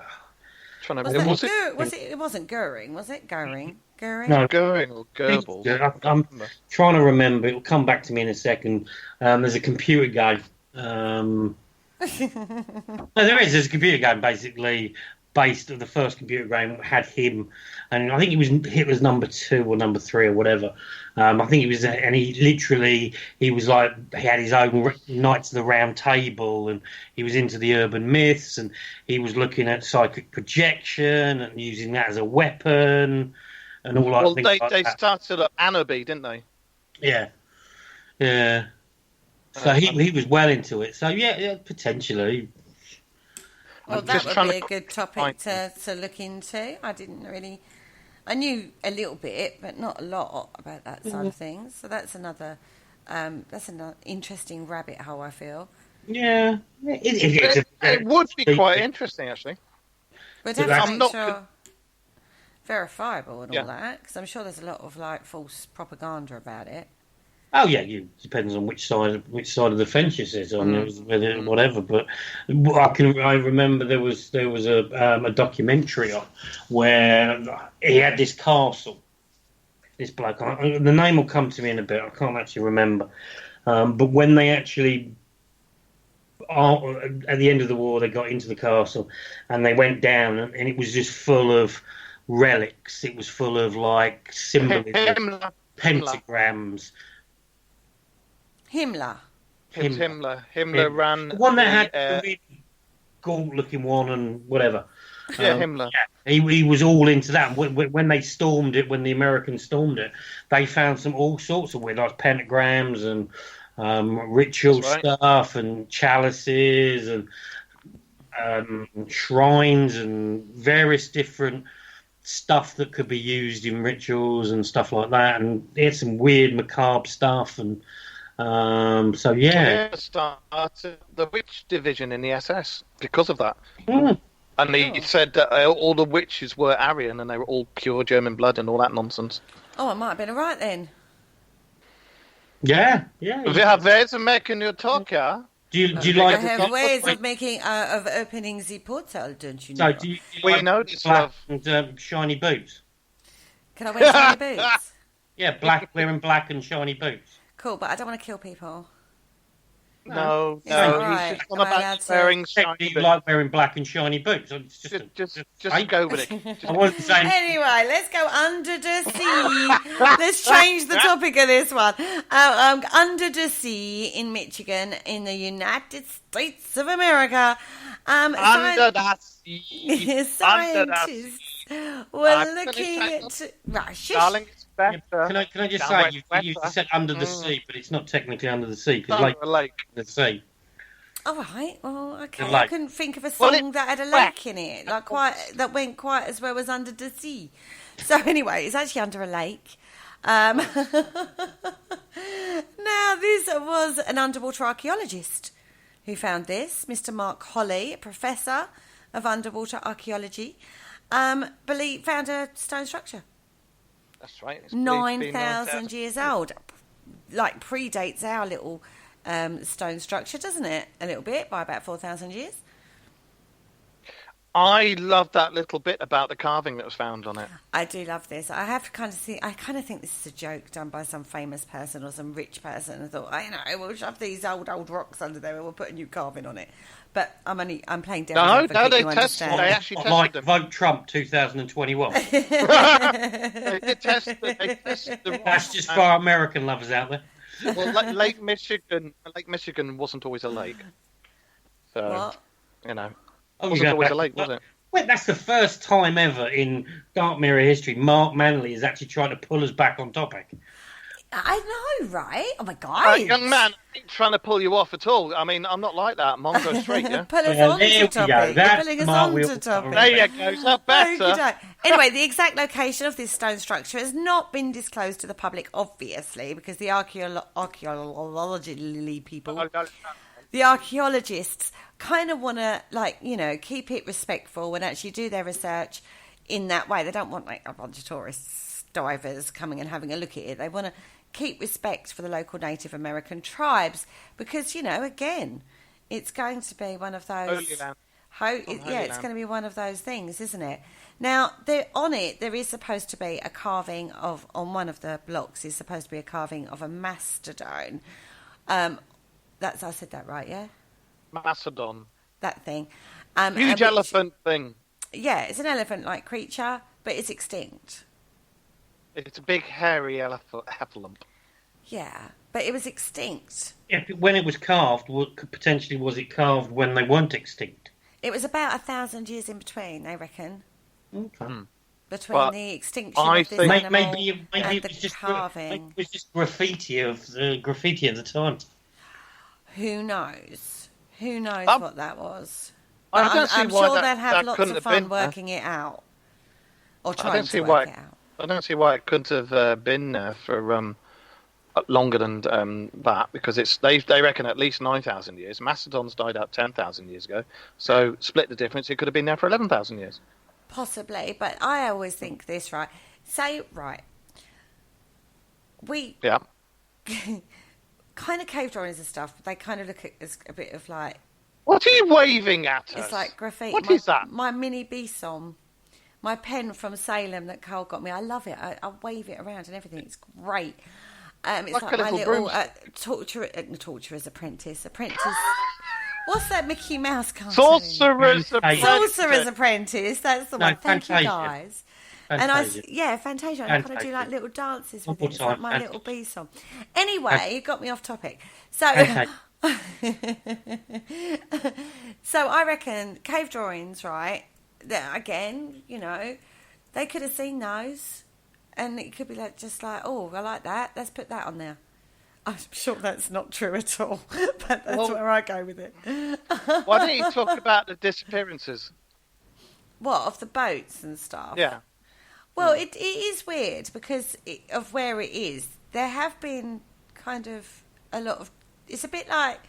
[SPEAKER 4] Trying to
[SPEAKER 3] it wasn't Goering, was it? Goering?
[SPEAKER 5] No,
[SPEAKER 4] Goering or Goebbels.
[SPEAKER 5] I'm trying to remember. It'll come back to me in a second. There's a computer game. No, there's a computer game basically. Based of the first computer game had him, and I think he was Hitler's number 2 or number 3 or whatever. I think he was, and he was like, he had his own Knights of the Round Table, and he was into the urban myths, and he was looking at psychic projection and using that as a weapon and all
[SPEAKER 4] well,
[SPEAKER 5] things
[SPEAKER 4] like
[SPEAKER 5] that.
[SPEAKER 4] They started at Annaby, didn't they?
[SPEAKER 5] Yeah. So he was well into it. So yeah, potentially.
[SPEAKER 3] Well, that would be a good topic to look into. I knew a little bit, but not a lot about that side of things. So that's another interesting rabbit hole, I feel.
[SPEAKER 5] Yeah.
[SPEAKER 4] It would be quite interesting, actually.
[SPEAKER 3] But I'm not verifiable and all that, because I'm sure there's a lot of false propaganda about it.
[SPEAKER 5] Oh yeah, depends on which side of the fence you sit on, whatever. But I remember there was a documentary on where he had this castle. This bloke, the name will come to me in a bit. I can't actually remember. But when they actually, at the end of the war, they got into the castle and they went down, and it was just full of relics. It was full of symbolism, pentagrams.
[SPEAKER 3] Himmler
[SPEAKER 4] Himmler ran.
[SPEAKER 5] The one that had gaunt-looking one and whatever.
[SPEAKER 4] Yeah, Himmler.
[SPEAKER 5] Yeah, he was all into that. When they stormed it, when the Americans stormed it, they found all sorts of weird, like pentagrams and ritual stuff and chalices and shrines and various different stuff that could be used in rituals and stuff like that. And they had some weird macabre stuff. And so, yeah.
[SPEAKER 4] Started the witch division in the SS because of that.
[SPEAKER 5] Mm.
[SPEAKER 4] And he said that all the witches were Aryan and they were all pure German blood and all that nonsense.
[SPEAKER 3] Oh, it might have been all right then.
[SPEAKER 5] Yeah.
[SPEAKER 4] We have ways of making you talk, yeah?
[SPEAKER 5] Do you like?
[SPEAKER 3] I have ways of making of opening the portal, don't you know?
[SPEAKER 5] So do you
[SPEAKER 4] We
[SPEAKER 5] like
[SPEAKER 4] know this,
[SPEAKER 5] black
[SPEAKER 4] love.
[SPEAKER 5] and shiny boots?
[SPEAKER 3] Can I wear shiny boots?
[SPEAKER 5] Yeah, wearing black and shiny boots.
[SPEAKER 3] Cool, but I don't want to kill people.
[SPEAKER 4] No,
[SPEAKER 3] Is that
[SPEAKER 4] he's
[SPEAKER 3] right?
[SPEAKER 4] just on
[SPEAKER 3] Am I allowed
[SPEAKER 4] about
[SPEAKER 3] to-
[SPEAKER 4] wearing
[SPEAKER 5] Do
[SPEAKER 4] shiny
[SPEAKER 5] you
[SPEAKER 4] boots.
[SPEAKER 5] like wearing black and shiny boots? It's
[SPEAKER 4] Just go with it.
[SPEAKER 5] I wasn't saying.
[SPEAKER 3] Anyway, let's go under the sea. Let's change the topic of this one. Under the sea in Michigan, in the United States of America.
[SPEAKER 4] Under that sea.
[SPEAKER 3] Scientists were looking at... Right, shush.
[SPEAKER 4] Darling, it's better.
[SPEAKER 5] Can I just
[SPEAKER 4] Down
[SPEAKER 5] say
[SPEAKER 4] by
[SPEAKER 5] you
[SPEAKER 4] weather.
[SPEAKER 5] said under the sea, but it's not technically under the sea because
[SPEAKER 4] Under a lake.
[SPEAKER 5] the sea.
[SPEAKER 3] All right. Well, okay.
[SPEAKER 5] The lake.
[SPEAKER 3] I couldn't think of a
[SPEAKER 4] Well,
[SPEAKER 3] song that had a lake in it, that went quite as well as Under the Sea. So anyway, it's actually under a lake. Now, this was an underwater archaeologist who found this, Mr. Mark Holley, a professor of underwater archaeology, found a stone structure.
[SPEAKER 4] That's right. It's believed to be
[SPEAKER 3] 9,000 years old. Like, predates our little stone structure, doesn't it? A little bit, by about 4,000 years.
[SPEAKER 4] I love that little bit about the carving that was found on it.
[SPEAKER 3] I do love this. I have to kind of think this is a joke done by some famous person or some rich person. I thought, we'll shove these old rocks under there and we'll put a new carving on it. But I'm playing devil's advocate.
[SPEAKER 4] They
[SPEAKER 3] you
[SPEAKER 4] tested.
[SPEAKER 3] understand.
[SPEAKER 4] They actually tested
[SPEAKER 5] Like
[SPEAKER 4] them.
[SPEAKER 5] Vote Trump 2021.
[SPEAKER 4] They did test the rocks.
[SPEAKER 5] That's just for our American lovers out there.
[SPEAKER 4] Well, Lake Michigan wasn't always a lake. So,
[SPEAKER 3] What?
[SPEAKER 5] Oh,
[SPEAKER 4] wasn't always a lake, was it?
[SPEAKER 5] Wait, that's the first time ever in Dark Mirror history Mark Manley has actually tried to pull us back on topic.
[SPEAKER 3] I know, right? Oh my God.
[SPEAKER 4] Young man, I ain't trying to pull you off at all. I mean, I'm not like that. Mongo straight, yeah?
[SPEAKER 3] Pull us
[SPEAKER 5] Well,
[SPEAKER 3] on
[SPEAKER 5] there
[SPEAKER 3] to
[SPEAKER 5] we
[SPEAKER 3] topic.
[SPEAKER 5] go.
[SPEAKER 3] You're
[SPEAKER 5] That's
[SPEAKER 3] pulling us
[SPEAKER 5] Mark
[SPEAKER 3] on
[SPEAKER 5] Wheel-
[SPEAKER 3] to topic.
[SPEAKER 4] There you go. Is that better?
[SPEAKER 3] Okey-doke. Anyway, the exact location of this stone structure has not been disclosed to the public, obviously, because the archaeology people, the archaeologists, kind of want to, keep it respectful and actually do their research in that way. They don't want a bunch of tourists, divers coming and having a look at it. They want to keep respect for the local Native American tribes because, again, it's going to be one of those...
[SPEAKER 4] Holy land.
[SPEAKER 3] It's going to be one of those things, isn't it? Now, there is supposed to be a carving on one of the blocks is supposed to be a carving of a mastodon. I said that right, yeah?
[SPEAKER 4] Mastodon.
[SPEAKER 3] That thing.
[SPEAKER 4] Huge elephant thing.
[SPEAKER 3] Yeah, it's an elephant-like creature, but it's extinct.
[SPEAKER 4] It's a big, hairy heffalump.
[SPEAKER 3] Yeah, but it was extinct.
[SPEAKER 5] Yeah, when it was carved, potentially was it carved when they weren't extinct?
[SPEAKER 3] It was about 1,000 years in between, I reckon.
[SPEAKER 5] Okay.
[SPEAKER 3] Between
[SPEAKER 4] But
[SPEAKER 3] the extinction
[SPEAKER 4] I
[SPEAKER 3] of this
[SPEAKER 4] think-
[SPEAKER 3] animal
[SPEAKER 5] Maybe
[SPEAKER 3] and
[SPEAKER 5] it
[SPEAKER 3] the
[SPEAKER 5] was just
[SPEAKER 3] carving.
[SPEAKER 5] maybe it was just graffiti of the time.
[SPEAKER 3] Who knows? Who knows what that was?
[SPEAKER 4] I
[SPEAKER 3] But
[SPEAKER 4] don't see
[SPEAKER 3] I'm
[SPEAKER 4] why
[SPEAKER 3] sure
[SPEAKER 4] that-
[SPEAKER 3] they'll have
[SPEAKER 4] that
[SPEAKER 3] lots
[SPEAKER 4] couldn't
[SPEAKER 3] of
[SPEAKER 4] have
[SPEAKER 3] fun
[SPEAKER 4] been there.
[SPEAKER 3] working it out. Or
[SPEAKER 4] I
[SPEAKER 3] trying
[SPEAKER 4] don't
[SPEAKER 3] to
[SPEAKER 4] see
[SPEAKER 3] work
[SPEAKER 4] why.
[SPEAKER 3] it out.
[SPEAKER 4] I don't see why it couldn't have been there for longer than that, because they reckon at least 9,000 years. Mastodons died out 10,000 years ago, so split the difference. It could have been there for 11,000 years.
[SPEAKER 3] Possibly, but I always think this, right? We
[SPEAKER 4] Yeah.
[SPEAKER 3] kind of cave drawings and stuff, they kind of look at as a bit of like,
[SPEAKER 4] What are you waving at us?
[SPEAKER 3] it's like graffiti.
[SPEAKER 4] What is that?
[SPEAKER 3] My mini Bison, my pen from Salem that Carl got me. I love it. I wave it around and everything. It's great. It's
[SPEAKER 4] Like
[SPEAKER 3] like
[SPEAKER 4] a
[SPEAKER 3] my
[SPEAKER 4] little
[SPEAKER 3] little torturer's apprentice. What's that Mickey Mouse cartoon?
[SPEAKER 4] Sorcerer's Apprentice.
[SPEAKER 3] Sorcerer's Apprentice. That's the
[SPEAKER 5] No,
[SPEAKER 3] one. Thank you,
[SPEAKER 5] Fantasia.
[SPEAKER 3] guys.
[SPEAKER 5] Fantasia.
[SPEAKER 3] Fantasia. And I kind of do
[SPEAKER 5] Fantasia.
[SPEAKER 3] like little dances with
[SPEAKER 5] One
[SPEAKER 3] it. It's
[SPEAKER 5] more
[SPEAKER 3] like my
[SPEAKER 5] time.
[SPEAKER 3] little bee song. Anyway, you got me off topic. So
[SPEAKER 5] Fantasia.
[SPEAKER 3] So I reckon cave drawings, right? Again, they could have seen those, and it could be just like, oh, I like that. Let's put that on there. I'm sure that's not true at all, but that's where I go with it.
[SPEAKER 4] Why don't you talk about the disappearances?
[SPEAKER 3] What, of the boats and stuff?
[SPEAKER 4] Yeah.
[SPEAKER 3] Well, it is weird because of where it is. There have been kind of a lot of... It's a bit like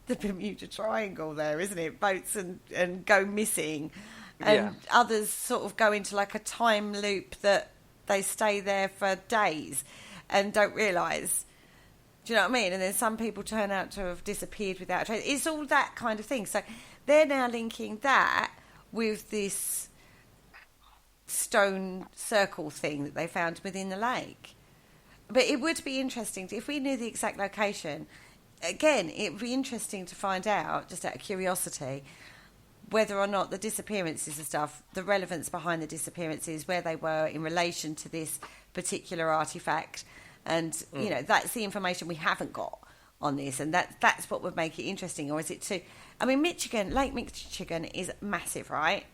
[SPEAKER 3] the Bermuda Triangle there, isn't it? Boats and go missing, and others sort of go into like a time loop that they stay there for days and don't realise. Do you know what I mean? And then some people turn out to have disappeared without a trace. It's all that kind of thing. So they're now linking that with this stone circle thing that they found within the lake. But it would be interesting if we knew the exact location. Again, it would be interesting to find out, just out of curiosity, whether or not the disappearances and stuff, the relevance behind the disappearances, where they were in relation to this particular artifact. And, that's the information we haven't got on this. And that's what would make it interesting. Or is it too... I mean, Lake Michigan is massive, right?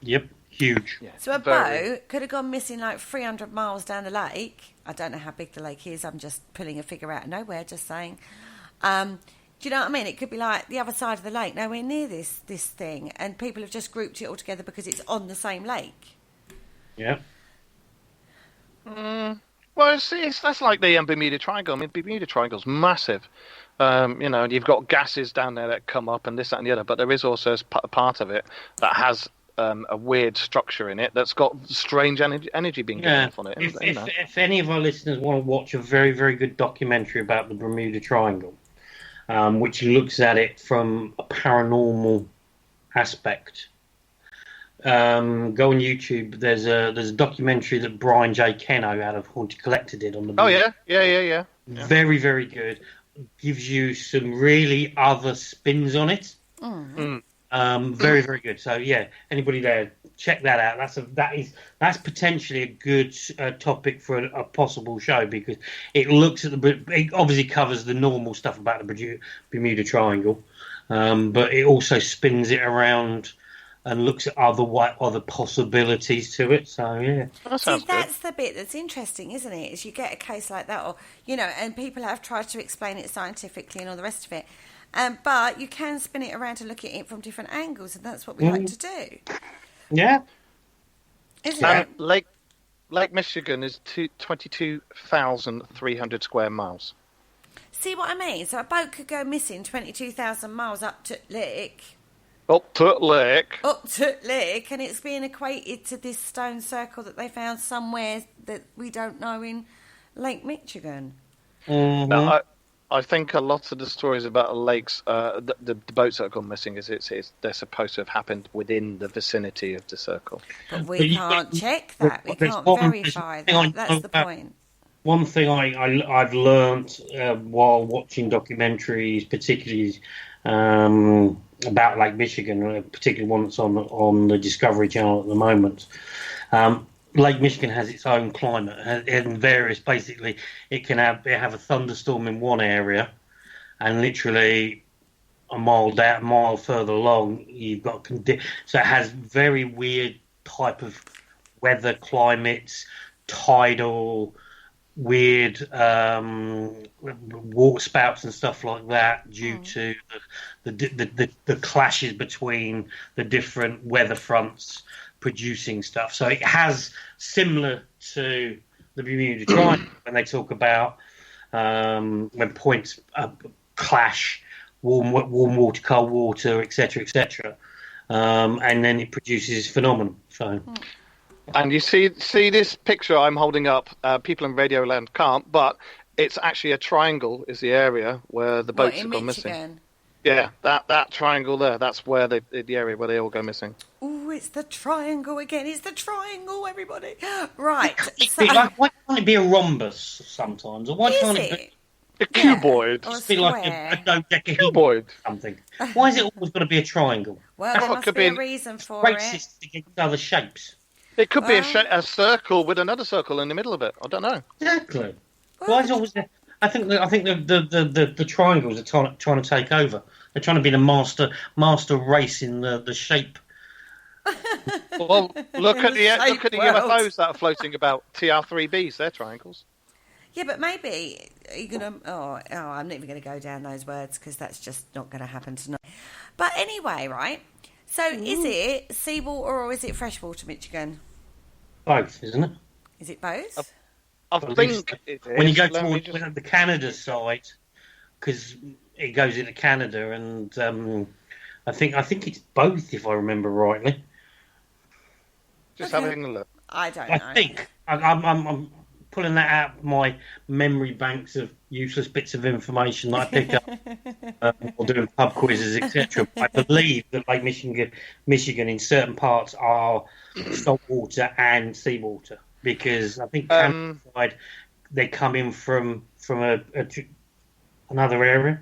[SPEAKER 5] Yep, huge. Yeah,
[SPEAKER 3] so a boat could have gone missing like 300 miles down the lake. I don't know how big the lake is. I'm just pulling a figure out of nowhere, just saying. Do you know what I mean? It could be like the other side of the lake, nowhere near this thing. And people have just grouped it all together because it's on the same lake.
[SPEAKER 5] Yeah.
[SPEAKER 4] Well, that's like the Bermuda Triangle. I mean, Bermuda Triangle's massive. You've got gases down there that come up and this, that, and the other. But there is also a part of it that has a weird structure in it that's got strange energy being given off on it.
[SPEAKER 5] If any of our listeners want to watch a very, very good documentary about the Bermuda Triangle, which looks at it from a paranormal aspect, go on YouTube. There's a documentary that Brian J. Keno out of Haunted Collector did on the Bermuda.
[SPEAKER 4] Yeah.
[SPEAKER 5] Very, very good. Gives you some really other spins on it. Very, very good. So yeah, anybody there, check that out. That's potentially a good topic for a possible show, because it looks at it obviously covers the normal stuff about the Bermuda Triangle, but it also spins it around and looks at other possibilities to it. So yeah,
[SPEAKER 3] that's the bit that's interesting, isn't it? Is you get a case like that, or and people have tried to explain it scientifically and all the rest of it. But you can spin it around to look at it from different angles, and that's what we like to do.
[SPEAKER 5] Yeah.
[SPEAKER 3] Isn't it?
[SPEAKER 4] Lake Michigan is 22,300 square miles.
[SPEAKER 3] See what I mean? So a boat could go missing 22,000 miles up to lake.
[SPEAKER 4] Up to lake,
[SPEAKER 3] and it's being equated to this stone circle that they found somewhere that we don't know in Lake Michigan.
[SPEAKER 5] Mm-hmm.
[SPEAKER 4] Now, I think a lot of the stories about the lakes, the boats that have gone missing, they're supposed to have happened within the vicinity of the circle.
[SPEAKER 3] But we can't check that. We can't verify that. That's the point.
[SPEAKER 5] One thing I've learnt while watching documentaries, particularly about Lake Michigan, particularly one that's on the Discovery Channel at the moment. Lake Michigan has its own climate and various. Basically, it can have a thunderstorm in one area, and literally a mile further along, you've got so it has very weird type of weather, climates, tidal, weird water spouts and stuff like that due to the clashes between the different weather fronts producing stuff. So it has, similar to the Bermuda Triangle, when they talk about when points clash, warm water, cold water, etc., and then it produces phenomenon. So.
[SPEAKER 4] And you see this picture I'm holding up. People in Radio Land can't, but it's actually a triangle. Is the area where the boats have gone missing? Yeah, that triangle there. That's where the area where they all go missing.
[SPEAKER 3] Oh, it's the triangle again. It's the triangle, everybody. Right.
[SPEAKER 5] Why can't it be a rhombus sometimes? Or why can't it be
[SPEAKER 4] a cuboid?
[SPEAKER 5] Just be like a dodecagon
[SPEAKER 4] cuboid.
[SPEAKER 5] Something. Why is it always got to be a triangle?
[SPEAKER 3] Well, there must be a reason for it.
[SPEAKER 5] Racist against other shapes.
[SPEAKER 4] It could be a circle with another circle in the middle of it. I don't know.
[SPEAKER 5] Exactly. Why is it always I think the triangles are trying to take over. They're trying to be the master race in the shape.
[SPEAKER 4] Well, look at the UFOs that are floating about. TR3Bs, they're triangles.
[SPEAKER 3] Yeah, but maybe you're gonna. I'm not even going to go down those words because that's just not going to happen tonight. But anyway, right? So, is it seawater or is it freshwater, Michigan?
[SPEAKER 5] Both, isn't it?
[SPEAKER 3] Is it both?
[SPEAKER 4] I think it is.
[SPEAKER 5] When you go towards the Canada side, because it goes into Canada, and I think it's both, if I remember rightly.
[SPEAKER 4] Just having a look.
[SPEAKER 3] I don't know.
[SPEAKER 5] I think I'm pulling that out of my memory banks of useless bits of information that I pick up or doing pub quizzes, etc. I believe that Lake Michigan in certain parts are saltwater and seawater, because I think Canada side they come in from another area.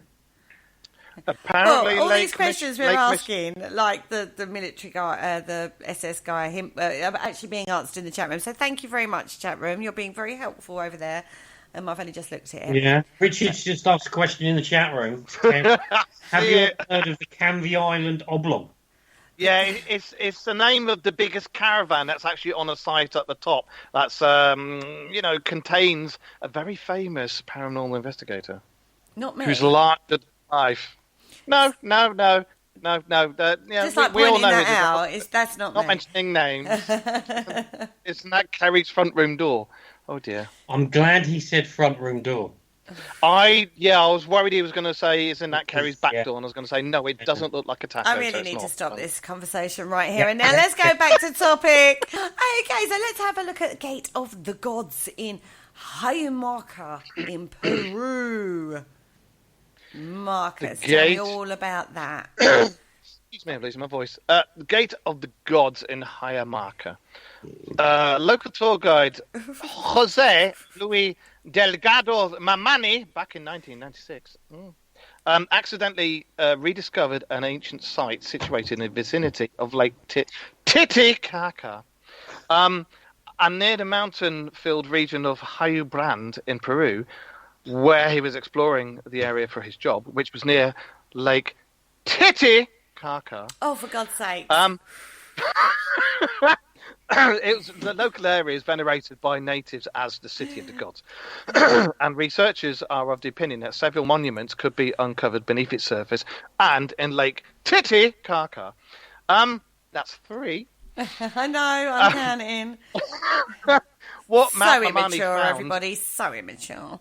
[SPEAKER 4] Apparently,
[SPEAKER 3] all these questions we're asking, like the military guy, the SS guy, him, are actually being answered in the chat room. So thank you very much, chat room. You're being very helpful over there. I've only just looked at it.
[SPEAKER 5] Yeah, Richard's just asked a question in the chat room. Have you heard of the Canvey Island Oblong?
[SPEAKER 4] Yeah, it's the name of the biggest caravan that's actually on a site at the top. That's contains a very famous paranormal investigator.
[SPEAKER 3] Not me.
[SPEAKER 4] Who's larger than life. No.
[SPEAKER 3] Just like
[SPEAKER 4] we all
[SPEAKER 3] pointing
[SPEAKER 4] know
[SPEAKER 3] that out, that's not me.
[SPEAKER 4] Mentioning names. Isn't that Kerry's front room door? Oh dear.
[SPEAKER 5] I'm glad he said front room door.
[SPEAKER 4] I was worried he was going to say, isn't that Kerry's back door? And I was going to say, no, it doesn't look like a taco.
[SPEAKER 3] I really need to stop this conversation right here and now. Let's go back to topic. Okay, so let's have a look at the Gate of the Gods in Hayamarca in Peru. Marcus, tell me all about that.
[SPEAKER 4] Excuse me, I'm losing my voice. The Gate of the Gods in Hayamarca. Local tour guide Jose Luis Delgado Mamani, back in 1996, accidentally rediscovered an ancient site situated in the vicinity of Lake Titicaca, and near the mountain-filled region of Hayubrand in Peru, where he was exploring the area for his job, which was near Lake Titicaca.
[SPEAKER 3] Oh, for God's sake.
[SPEAKER 4] The local area is venerated by natives as the City of the Gods. And researchers are of the opinion that several monuments could be uncovered beneath its surface and in Lake Titicaca. That's 3.
[SPEAKER 3] I know, I'm counting.
[SPEAKER 4] What
[SPEAKER 3] so immature, everybody, so immature.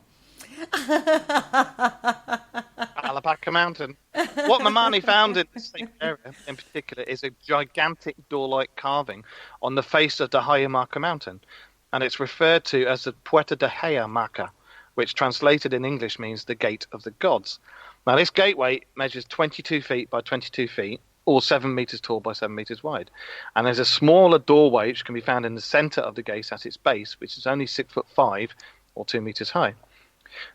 [SPEAKER 4] Alabaka Mountain. What Mamani found in this same area in particular is a gigantic door-like carving on the face of the Hayamarca Mountain, and it's referred to as the Puerta de Hayamarca, which translated in English means the Gate of the Gods. Now this gateway measures 22 feet by 22 feet, or 7 meters tall by 7 meters wide, and there's a smaller doorway which can be found in the center of the gate at its base, which is only 6'5" or 2 meters high.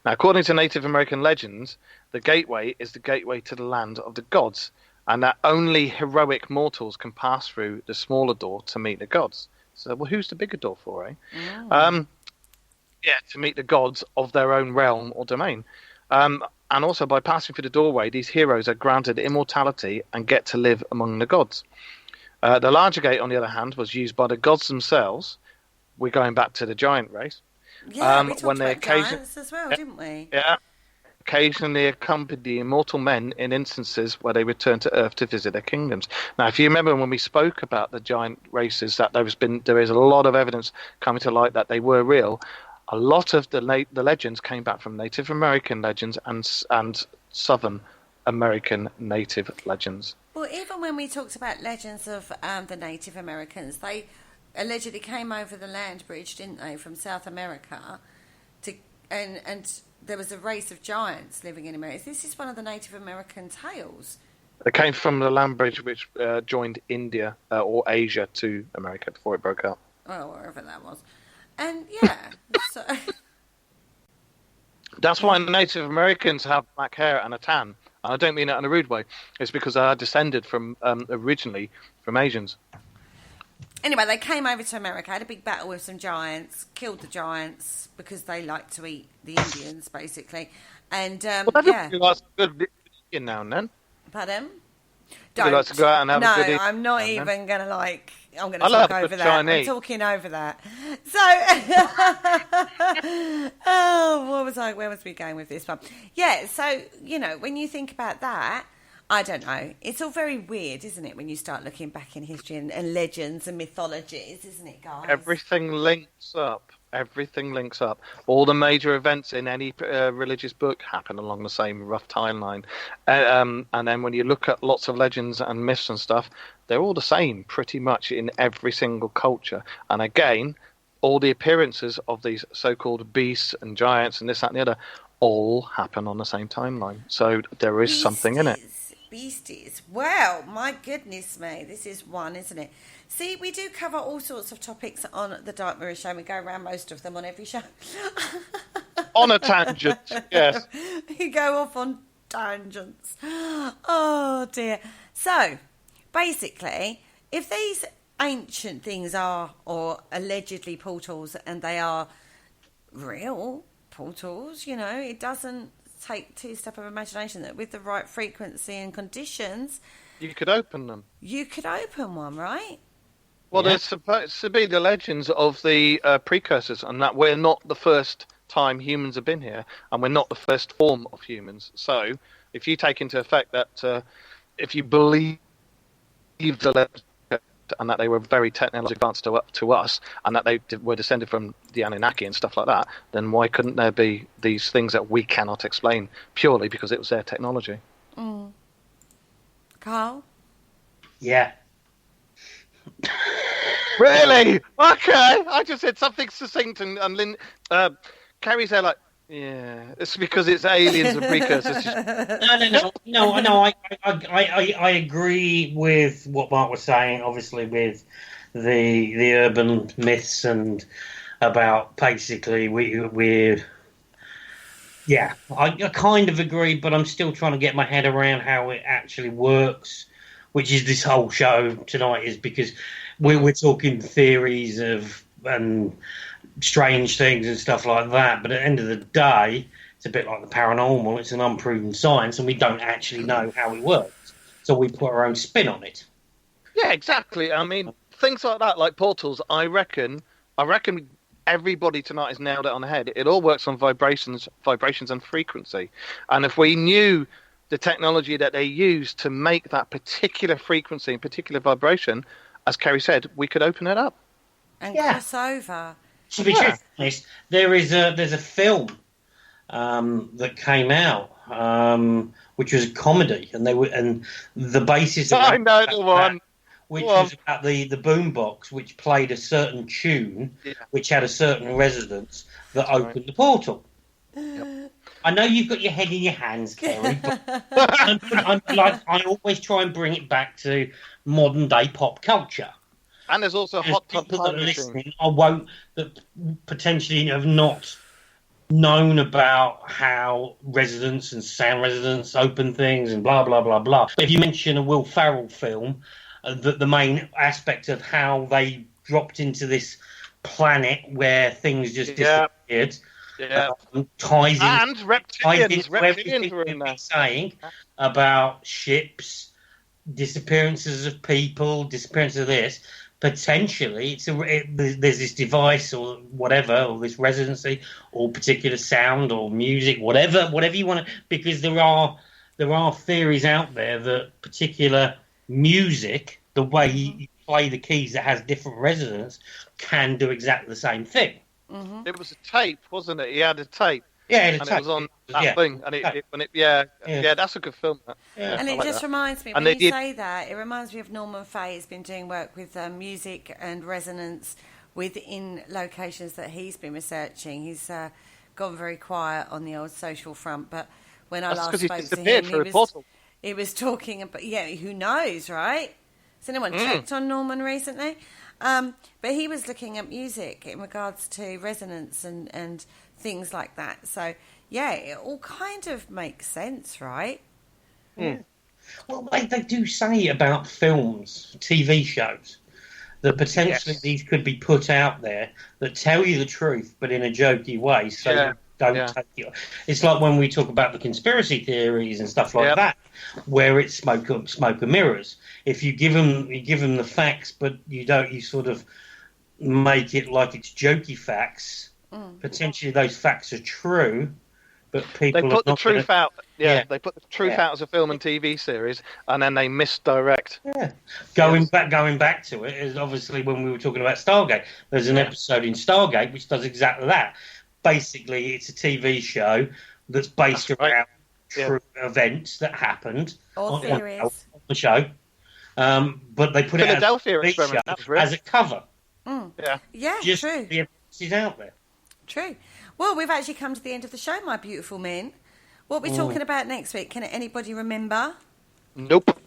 [SPEAKER 4] Now, according to Native American legends, the gateway is the gateway to the land of the gods, and that only heroic mortals can pass through the smaller door to meet the gods. So, well, who's the bigger door for, eh? Oh. To meet the gods of their own realm or domain. And also, by passing through the doorway, these heroes are granted immortality and get to live among the gods. The larger gate, on the other hand, was used by the gods themselves. We're going back to the giant race.
[SPEAKER 3] Yeah, we talked about giants as well, didn't we?
[SPEAKER 4] Yeah. Occasionally accompanied the immortal men in instances where they return to Earth to visit their kingdoms. Now, if you remember when we spoke about the giant races, that there is a lot of evidence coming to light that they were real. A lot of the legends came back from Native American legends and Southern American Native legends.
[SPEAKER 3] Well, even when we talked about legends of the Native Americans, they allegedly came over the land bridge, didn't they, from South America, and there was a race of giants living in America. This is one of the Native American tales.
[SPEAKER 4] They came from the land bridge which joined India or Asia to America before it broke up.
[SPEAKER 3] Oh, wherever that was. And yeah, so...
[SPEAKER 4] That's why the Native Americans have black hair and a tan. And I don't mean that in a rude way. It's because they are descended from originally from Asians.
[SPEAKER 3] Anyway, they came over to America, had a big battle with some giants, killed the giants because they like to eat the Indians, basically. And,
[SPEAKER 4] everybody likes a good Indian now and then.
[SPEAKER 3] Pardon?
[SPEAKER 4] Don't. Like to go out and have a good
[SPEAKER 3] I'm not even going to I'm going to talk over that.
[SPEAKER 4] Chinese.
[SPEAKER 3] I'm talking over that. So, where was we going with this one? Yeah, so, when you think about that, I don't know. It's all very weird, isn't it, when you start looking back in history and legends and mythologies, isn't it, guys?
[SPEAKER 4] Everything links up. Everything links up. All the major events in any religious book happen along the same rough timeline. And then when you look at lots of legends and myths and stuff, they're all the same pretty much in every single culture. And again, all the appearances of these so-called beasts and giants and this, that, and the other all happen on the same timeline. So there is something in it.
[SPEAKER 3] Beasties. Well, my goodness me. This is one, isn't it? See, we do cover all sorts of topics on the Dark Mirror Show. We go around most of them on every show.
[SPEAKER 4] On a tangent, yes.
[SPEAKER 3] You go off on tangents. Oh, dear. So, basically, if these ancient things are, or allegedly portals, and they are real portals, it doesn't take two steps of imagination that with the right frequency and conditions,
[SPEAKER 4] you could open them.
[SPEAKER 3] You could open one, right?
[SPEAKER 4] Well, there's supposed to be the legends of the precursors, and that we're not the first time humans have been here, and we're not the first form of humans. So, if you take into effect that if you believe the legends and that they were very technologically advanced to us, and that they were descended from the Anunnaki and stuff like that, then why couldn't there be these things that we cannot explain purely because it was their technology?
[SPEAKER 3] Carl?
[SPEAKER 5] Yeah.
[SPEAKER 4] Really? Okay. I just said something succinct, and Lynn, Kerry's there like, yeah, it's because it's aliens and precursors.
[SPEAKER 5] No. I agree with what Mark was saying. Obviously, with the urban myths and about basically we're. Yeah, I kind of agree, but I'm still trying to get my head around how it actually works, which is this whole show tonight, is because we're talking theories of and strange things and stuff like that, but at the end of the day, it's a bit like the paranormal. It's an unproven science, and we don't actually know how it works, so we put our own spin on it.
[SPEAKER 4] Yeah, exactly. I mean, things like that, like portals, I reckon everybody tonight has nailed it on the head. It all works on vibrations and frequency, and if we knew the technology that they use to make that particular frequency and particular vibration, as Kerry said, we could open it up
[SPEAKER 3] and cross over.
[SPEAKER 5] To be honest, there's a film that came out which was a comedy, and the basis of
[SPEAKER 4] I know the one,
[SPEAKER 5] which was about the boombox, which played a certain tune, which had a certain resonance that opened the portal. Yep. I know you've got your head in your hands, Kerry, but I always try and bring it back to modern day pop culture.
[SPEAKER 4] And there's also hot tub
[SPEAKER 5] people that are listening that potentially have not known about how resonance and sound resonance open things and blah blah blah blah. But if you mention a Will Ferrell film, the main aspect of how they dropped into this planet where things just disappeared, ties in reptilians were in there. Saying about ships, disappearances of people, disappearance of this. Potentially, there's this device or whatever, or this resonancy, or particular sound or music, whatever you want to. Because there are theories out there that particular music, the way you play the keys that has different resonance, can do exactly the same thing.
[SPEAKER 3] Mm-hmm.
[SPEAKER 4] It was a tape, wasn't it? He had a tape.
[SPEAKER 5] Yeah,
[SPEAKER 4] it was on that thing, and that's a good film.
[SPEAKER 3] Yeah. And it just reminds me, when you say that, it reminds me of Norman Fay. He's been doing work with music and resonance within locations that he's been researching. He's gone very quiet on the old social front, but when I last spoke to him, he was talking about, who knows, right? Has anyone checked on Norman recently? But he was looking at music in regards to resonance and things like that. So, it all kind of makes sense, right?
[SPEAKER 5] Mm. Well, they do say about films, TV shows, that potentially these could be put out there that tell you the truth, but in a jokey way, so you don't take it. It's like when we talk about the conspiracy theories and stuff like that, where it's smoke and mirrors. If you give them the facts, but you sort of make it like it's jokey facts. Potentially, those facts are true, but people
[SPEAKER 4] they put the truth out.
[SPEAKER 5] Yeah,
[SPEAKER 4] they put the truth out as a film and TV series, and then they misdirect.
[SPEAKER 5] Yeah, going back to it is obviously when we were talking about Stargate. There's an episode in Stargate which does exactly that. Basically, it's a TV show that's based around true events that happened on the show, but they put it as a cover.
[SPEAKER 3] Just true.
[SPEAKER 5] The evidence is out there.
[SPEAKER 3] True. Well, we've actually come to the end of the show, my beautiful men. What are we talking about next week? Can anybody remember?
[SPEAKER 4] Nope.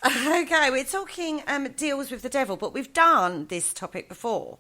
[SPEAKER 3] Okay, we're talking deals with the devil, but we've done this topic before,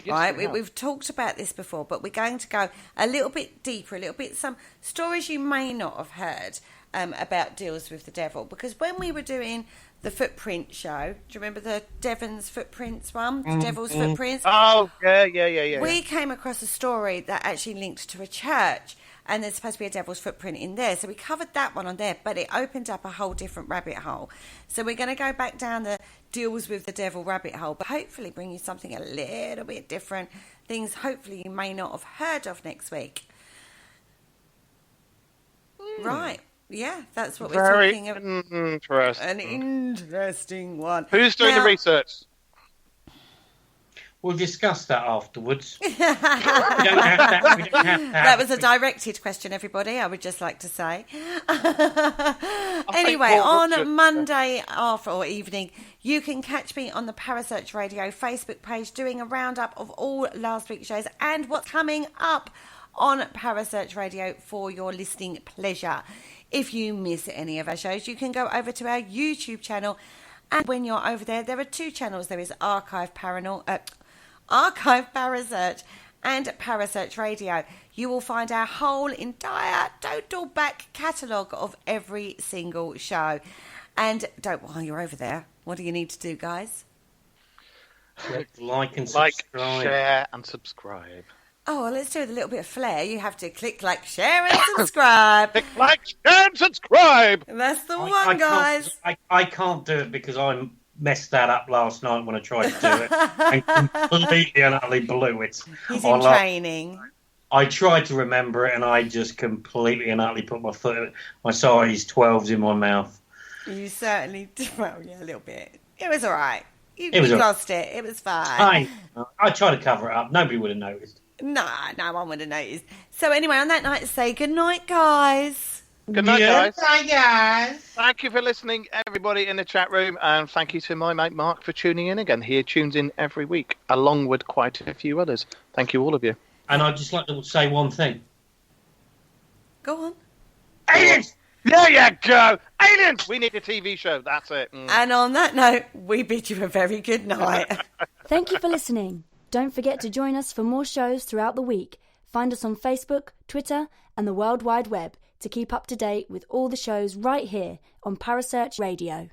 [SPEAKER 3] right? We've talked about this before, but we're going to go a little bit deeper, some stories you may not have heard about deals with the devil, because when we were doing the footprint show, do you remember the Devon's Footprints one? The Devil's Footprints?
[SPEAKER 4] Oh, yeah.
[SPEAKER 3] We came across a story that actually linked to a church, and there's supposed to be a devil's footprint in there. So we covered that one on there, but it opened up a whole different rabbit hole. So we're going to go back down the deals with the devil rabbit hole, but hopefully bring you something a little bit different, things hopefully you may not have heard of next week. Right. Yeah, that's what we're talking about.
[SPEAKER 4] Interesting.
[SPEAKER 3] An interesting one.
[SPEAKER 4] Who's doing the research?
[SPEAKER 5] We'll discuss that afterwards.
[SPEAKER 3] That was a directed question, everybody, I would just like to say. Anyway, on Monday evening, you can catch me on the Parasearch Radio Facebook page doing a roundup of all last week's shows and what's coming up on Parasearch Radio for your listening pleasure. If you miss any of our shows, you can go over to our YouTube channel. And when you're over there, there are two channels. There is Archive Parasearch and Parasearch Radio. You will find our whole entire total back catalogue of every single show. And while you're over there, what do you need to do, guys?
[SPEAKER 5] Like and subscribe.
[SPEAKER 4] Share and subscribe.
[SPEAKER 3] Oh, well, let's do it with a little bit of flair. You have to click like, share, and subscribe.
[SPEAKER 4] Click like, share, and subscribe.
[SPEAKER 3] That's the one, guys.
[SPEAKER 5] I can't do it because I messed that up last night when I tried to do it and completely and utterly blew it.
[SPEAKER 3] He's in training.
[SPEAKER 5] I tried to remember it and I just completely and utterly put my size 12s in my mouth.
[SPEAKER 3] You certainly did. Well, yeah, a little bit. It was all right. You lost it. It was fine.
[SPEAKER 5] I tried to cover it up. Nobody would have noticed.
[SPEAKER 3] No one would have noticed. So anyway, on that night, say good night, guys.
[SPEAKER 4] Good night, guys.
[SPEAKER 5] Good night, guys.
[SPEAKER 4] Thank you for listening, everybody in the chat room, and thank you to my mate Mark for tuning in again. He tunes in every week, along with quite a few others. Thank you, all of you.
[SPEAKER 5] And I'd just like to say one thing.
[SPEAKER 3] Go on.
[SPEAKER 5] Aliens!
[SPEAKER 4] There you go! Aliens! We need a TV show, that's it.
[SPEAKER 3] And on that note, we bid you a very good night.
[SPEAKER 2] Thank you for listening. Don't forget to join us for more shows throughout the week. Find us on Facebook, Twitter, and the World Wide Web to keep up to date with all the shows right here on Parasearch Radio.